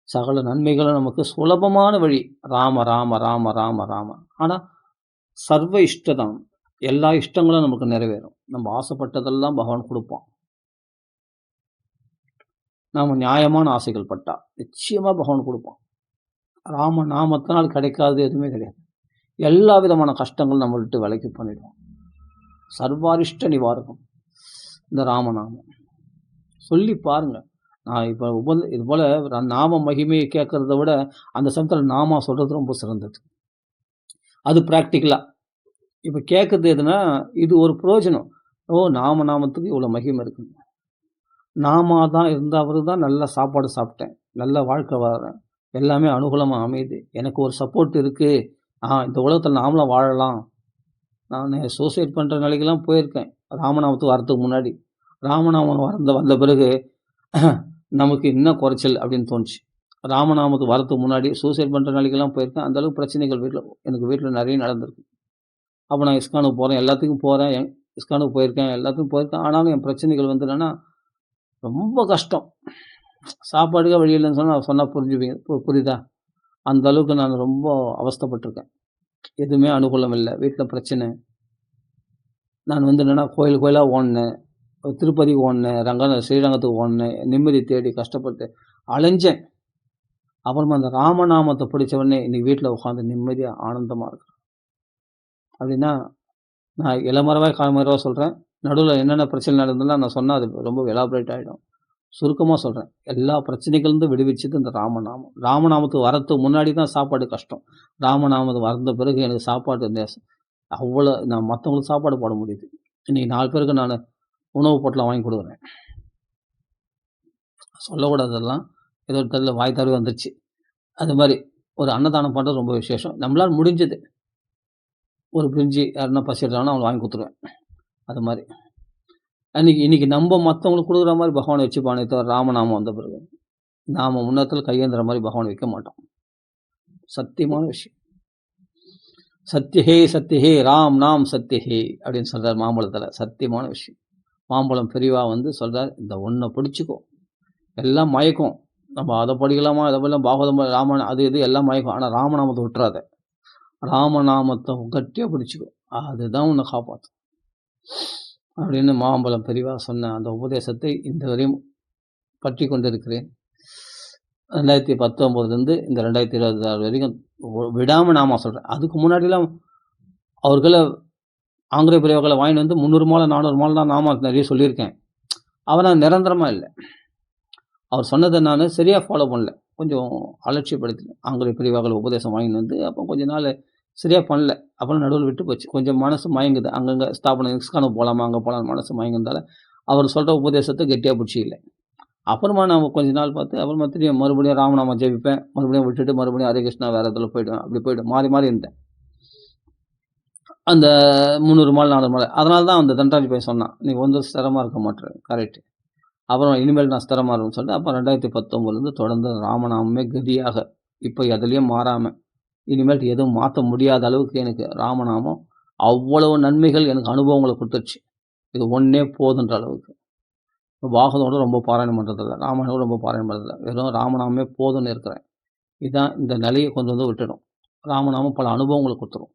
சகல நன்மைகளும் நமக்கு சுலபமான வழி. ராம ராம ராம ராம ராம. ஆனால் சர்வ இஷ்டதான், எல்லா இஷ்டங்களும் நமக்கு நிறைவேறும். நம்ம ஆசைப்பட்டதெல்லாம் பகவான் கொடுப்பான். நாம் நியாயமான ஆசைகள் பட்டா நிச்சயமாக பகவான் கொடுப்பான். ராம நாமத்தினால் கிடைக்காது எதுவுமே கிடையாது. எல்லா விதமான கஷ்டங்களும் நம்ம விட்டு விலைக்கு பண்ணிடுவோம். சர்வாரிஷ்ட நிவாரகம் இந்த ராமநாமம். சொல்லி பாருங்க. நான் இப்போ இது போல நாம மகிமையை கேட்கறத விட அந்த சமயத்தில் நாம சொல்றது ரொம்ப சிறந்தது. அது ப்ராக்டிக்கலாக இப்ப கேட்கறது எதுனா, இது ஒரு பிரயோஜனம். ஓ! நாமத்துக்கு இவ்வளோ மகிமை இருக்குங்க. நாமா தான் இருந்தவரு தான் நல்ல சாப்பாடு சாப்பிட்டேன். நல்ல வாழ்க்கை வாழ்றேன். எல்லாமே அனுகூலமா அமையுது. எனக்கு ஒரு சப்போர்ட் இருக்கு. இந்த உலகத்தில நாமளும் வாழலாம். நானு சூசைட் பண்ற நிலைக்கெல்லாம் போயிருக்கேன். ராமநாமத்துக்கு வரதுக்கு முன்னாடி. ராமநாமம் வந்த பிறகு நமக்கு என்ன குறைச்சல் அப்படின்னு தோணுச்சு. ராமநாமத்துக்கு வரதுக்கு முன்னாடி சூசைட் பண்ற நிலைக்கெல்லாம் போயிருக்கேன். அந்த அளவுக்கு பிரச்சனைகள் எனக்கு வீட்ல நெறைய நடந்திருக்கு. அப்ப நான் இஸ்கானுக்கு போறேன். எல்லாத்துக்கும் போறேன். இஸ்கானுக்கு போயிருக்கேன். எல்லாத்துக்கும் போயிருக்கேன். ஆனாலும் என் பிரச்சனைகள் வந்து என்னன்னா, ரொம்ப கஷ்டம். சாப்பாட்டுக்கே வழி இல்லன்னு சொன்னா புரிஞ்சுப்பீங்க. புரியுதா? அந்த அளவுக்கு நான் ரொம்ப அவஸ்தைப்பட்டுருக்கேன். எதுவுமே அனுகூலம் இல்ல. வீட்ல பிரச்சனை. நான் வந்து என்னன்னா கோயில் கோயிலா ஓடுனேன். திருப்பதிக்கு ஓடுனேன். ஸ்ரீரங்கத்துக்கு ஓடுனேன். நிம்மதி தேடி கஷ்டப்பட்டு அலைஞ்சேன். அப்புறமா அந்த ராமநாமத்த பிடிச்ச உடனே இன்னைக்கு வீட்ல உட்காந்து நிம்மதியா, ஆனந்தமா இருக்கிறேன். அப்படின்னா, நான் இளமறைவா, கால்மறைவா சொல்றேன். நடுவுல என்னென்ன பிரச்சனை நடந்ததுலாம் நான் சொன்னா அது ரொம்ப எலாபரேட் ஆயிடும். சுருக்கமா சொல்றேன். எல்லா பிரச்சனைகள்லேருந்து விடுவிச்சது இந்த ராமநாமம். ராமநாமத்துக்கு வரத்துக்கு முன்னாடி தான் சாப்பாடு கஷ்டம். ராமநாமத்துக்கு வந்த பிறகு எனக்கு சாப்பாடு அவ்வளோ நான் மத்தவங்களுக்கு சாப்பாடு போட முடியுது. இன்னைக்கு 4 பேருக்கு நானு உணவு பொட்டலம் வாங்கி குடுக்குறேன். சொல்லக்கூடாது அதெல்லாம். ஏதோ தெர்ல வாய் தவறி வந்துருச்சு. அது மாரி ஒரு அன்னதானம் பண்றது ரொம்ப விசேஷம். நம்மளால முடிஞ்சது. ஒரு பிரிஞ்சி யாருன்னா பசி எடுத்தாங்கன்னா அவங்களுக்கு வாங்கி குடுத்துருவேன். அது மாரி. இன்னைக்கு மத்தவங்களுக்கு குடுக்குற மாரி பகவான வச்சுப்பானே தவிர ராமநாமம் வந்த பிறகு. நாம முன்னத்துல கையேந்துற மாரி பகவான வைக்க மாட்டோம். சத்தியமான விஷயம். சத்யஹே ராம் நாம் சத்யஹே அப்படின்னு சொல்றாரு மாம்பழத்துல. சத்தியமான விஷயம். மாம்பழம் பெரியவா வந்து சொல்றார், இந்த ஒண்ண பிடிச்சுக்கோ. எல்லாம் மயக்கம். நம்ம அத படிக்கலாமா, இத படிக்கலாம், பாகவதம், ராமாயணம் அது இது எல்லாம் மயக்கம். ஆனா ராமநாமத்த விட்டுறாத. ராமநாமத்த கட்டியா பிடிச்சுக்கோ. அதுதான் உன்னை காப்பாத்தும். அப்படின்னு மாம்பழம் பெரியவா சொன்ன அந்த உபதேசத்தை இந்த வரையும் பற்றி கொண்டிருக்கிறேன். 2019லேருந்து இந்த 2026 வரைக்கும் விடாம நாம சொல்றேன். அதுக்கு முன்னாடிலாம் அவர்கள ஆங்கிலேய பெரியவர்கள வாங்கிட்டு வந்து 300 மாலை, 400 மாலை தான் நாம நெறைய சொல்லியிருக்கேன். ஆனா நிரந்தரமா இல்ல. அவர் சொன்னத நானு சரியா ஃபாலோ பண்ணல. கொஞ்சம் அலட்சியப்படுத்தினேன். ஆங்கிலேய பெரியவர்கள் உபதேசம் வாங்கின்னு வந்து, அப்போ கொஞ்ச நாள் சரியா பண்ணல. அப்புறம் நடுவுல விட்டு போச்சு. கொஞ்சம் மனசு மயங்குது. அங்கங்க ஸ்தாபனம் இஸ்கானுக்கு போலாமா, அங்க போலாம்னு மனசு மயங்குனதால, அவர் சொல்ற உபதேசத்த கெட்டியா பிடிச்சுக்கல. அப்புறமா நாம கொஞ்ச நாள் பார்த்து, அப்புறமா திரும்பியும் மறுபடியும் ராமநாமம் ஜெபிப்பேன். மறுபடியும் விட்டுட்டு மறுபடியும் ஹரே கிருஷ்ணா வேற இடத்துல போயிடுவேன். அப்படி போயிடும். மாறி மாறி இருந்தேன். அந்த 300 மாலை, 400 மாலை. அதனால தான் அந்த தண்டராஜ் பையன் சொன்னான். "நீ வந்து ஸ்திரமா இருக்க மாட்ற." கரெக்ட். அப்புறம் இனிமேல் நான் ஸ்திரமா இருக்கும்னு சொல்லிட்டு, அப்ப 2019லேருந்து தொடர்ந்து ராமநாமமே கதியாக, இப்ப எதுலயும் மாறாம, இனிமேல் எதுவும் மாத்த முடியாத அளவுக்கு எனக்கு ராமநாமம் அவ்வளவு நன்மைகள் எனக்கு அனுபவங்கள குடுத்துருச்சு. இது ஒண்ணே போதுன்ற அளவுக்கு. பாகவதோட ரொம்ப பாராயணம் பண்றதில்ல. ராமாயணம் ரொம்ப பாராயணம் பண்றதில்ல. வெறும் ராமநாமமே போதும்னு இருக்கிறேன். இதான் இந்த நிலைய கொண்டு வந்து விட்டுடும். ராமநாமம் பல அனுபவங்கள குடுத்துரும்.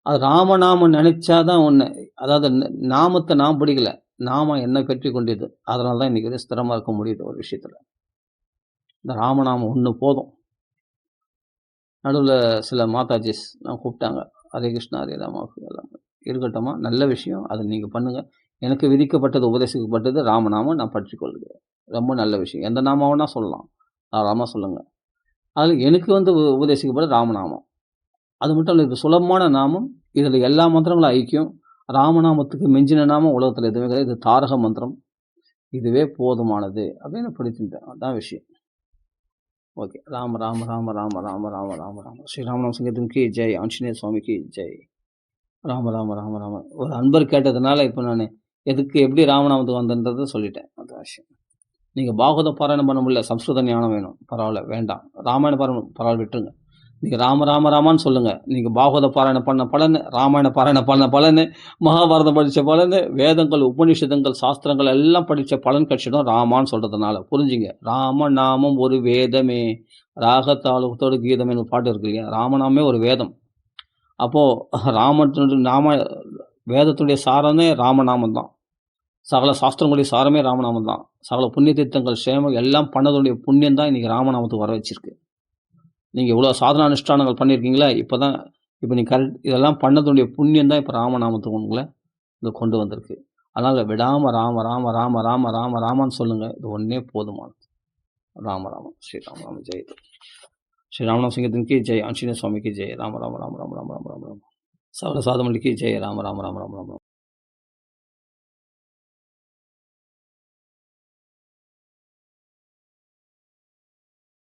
அது ராமநாமம் நெனைச்சா தான் ஒண்ணு. அதாவது நாமத்த நான் பிடிக்கல. நாமம் என்னை பற்றி கொண்டது. அதனால தான் இன்னைக்கு வரையும் ஸ்திரமா இருக்க முடியுது ஒரு விஷயத்துல. இந்த ராமநாமம் ஒண்ணு போதும். நடுவுல சில மாதாஜிஸ் கூப்பிட்டாங்க. ஹரே கிருஷ்ணா, ஹரே ராமா எல்லாம் இருக்கட்டும்மா, நல்ல விஷயம். அத நீங்க பண்ணுங்க. எனக்கு விதிக்கப்பட்டது, உபதேசிக்கப்பட்டது ராமநாமம். நான் பற்றிக் கொள்கிறேன். ரொம்ப நல்ல விஷயம். எந்த நாமம் வேணா சொல்லலாம். தாராளமா சொல்லுங்க. அதுல எனக்கு வந்து உபதேசிக்கப்பட்டது ராமநாமம். அது மட்டும் இல்ல, இது சுலபமான நாமம். இதுல எல்லா மந்திரங்களும் ஐக்கியம். ராமநாமத்துக்கு மிஞ்சின நாமம் உலகத்துல எதுவுமே கிடையாது. இது தாரக மந்திரம். இதுவே போதுமானது அப்படின்னு படிச்சுட்டேன். அதான் விஷயம். ஓகே. ராம ராம ராம ராம ராம ராம ராம ராம ஸ்ரீ ராமநாம சங்கீதம் கி ஜெய். ஆஞ்சநேய சுவாமிக்கு ஜெய். ராம ராம ராம ராம. ஒரு அன்பர் கேட்டதுனால இப்ப நானு எதுக்கு எப்படி ராமநாமத்துக்கு வந்தேன்றத சொல்லிட்டேன். அதான் விஷயம். நீங்க பாகவத பாராயணம் பண்ண முடியல, சம்ஸ்கிருத ஞானம் வேணும். பரவாயில்ல, வேண்டாம். ராமாயண பாராயணம் பரவாயில்ல, விட்டுருங்க. நீங்க ராம ராம ராமான்னு சொல்லுங்க. நீங்க பாகவத பாராயணம் பண்ண பலனு, ராமாயண பாராயணம் பண்ண பலனு, மகாபாரதம் படிச்ச பலனு, வேதங்கள், உபநிஷதங்கள், சாஸ்திரங்கள் எல்லாம் படிச்ச பலன் கிடைச்சிடும் ராமான்னு சொல்றதுனால. புரிஞ்சுங்க. ராம நாமம் ஒரு வேதமே, ராகத்தாளத்தோடு கீதமே பாட்டு இருக்கு இல்லையா? ராமநாமே ஒரு வேதம். அப்போ வேதத்துடைய சாரமே ராமநாமம் தான். சகல சாஸ்திரங்களுடைய சாரமே ராமநாமம் தான். சகல புண்ணிய தீர்த்தங்கள், சேமம் எல்லாம் பண்ணதுடைய புண்ணியம் தான் இன்னைக்கு ராமநாமத்துக்கு வர வச்சிருக்கு. நீங்க இவ்வளோ சாதனா அனுஷ்டானங்கள் பண்ணியிருக்கீங்களா? இப்ப நீங்க இதெல்லாம் பண்ணதுடைய புண்ணியம் தான் இப்ப ராமநாமத்துக்கு உங்கள இங்க கொண்டு வந்திருக்கு. அதனால விடாம ராம ராம ராம ராம ராம ராமான்னு சொல்லுங்க. இது ஒண்ணே போதுமானது. ராம ராம ஸ்ரீராம ராம ஜெய். ஸ்ரீ ராமநாம சங்கீதம் கி ஜெய். ஆஞ்சநேய சுவாமி கி ஜெய். ராம ராம ராம ராம ராம ராம ராம ராம. சவர சாதமளிக்கு ஜெய ராம ராம ராம ராம ராம.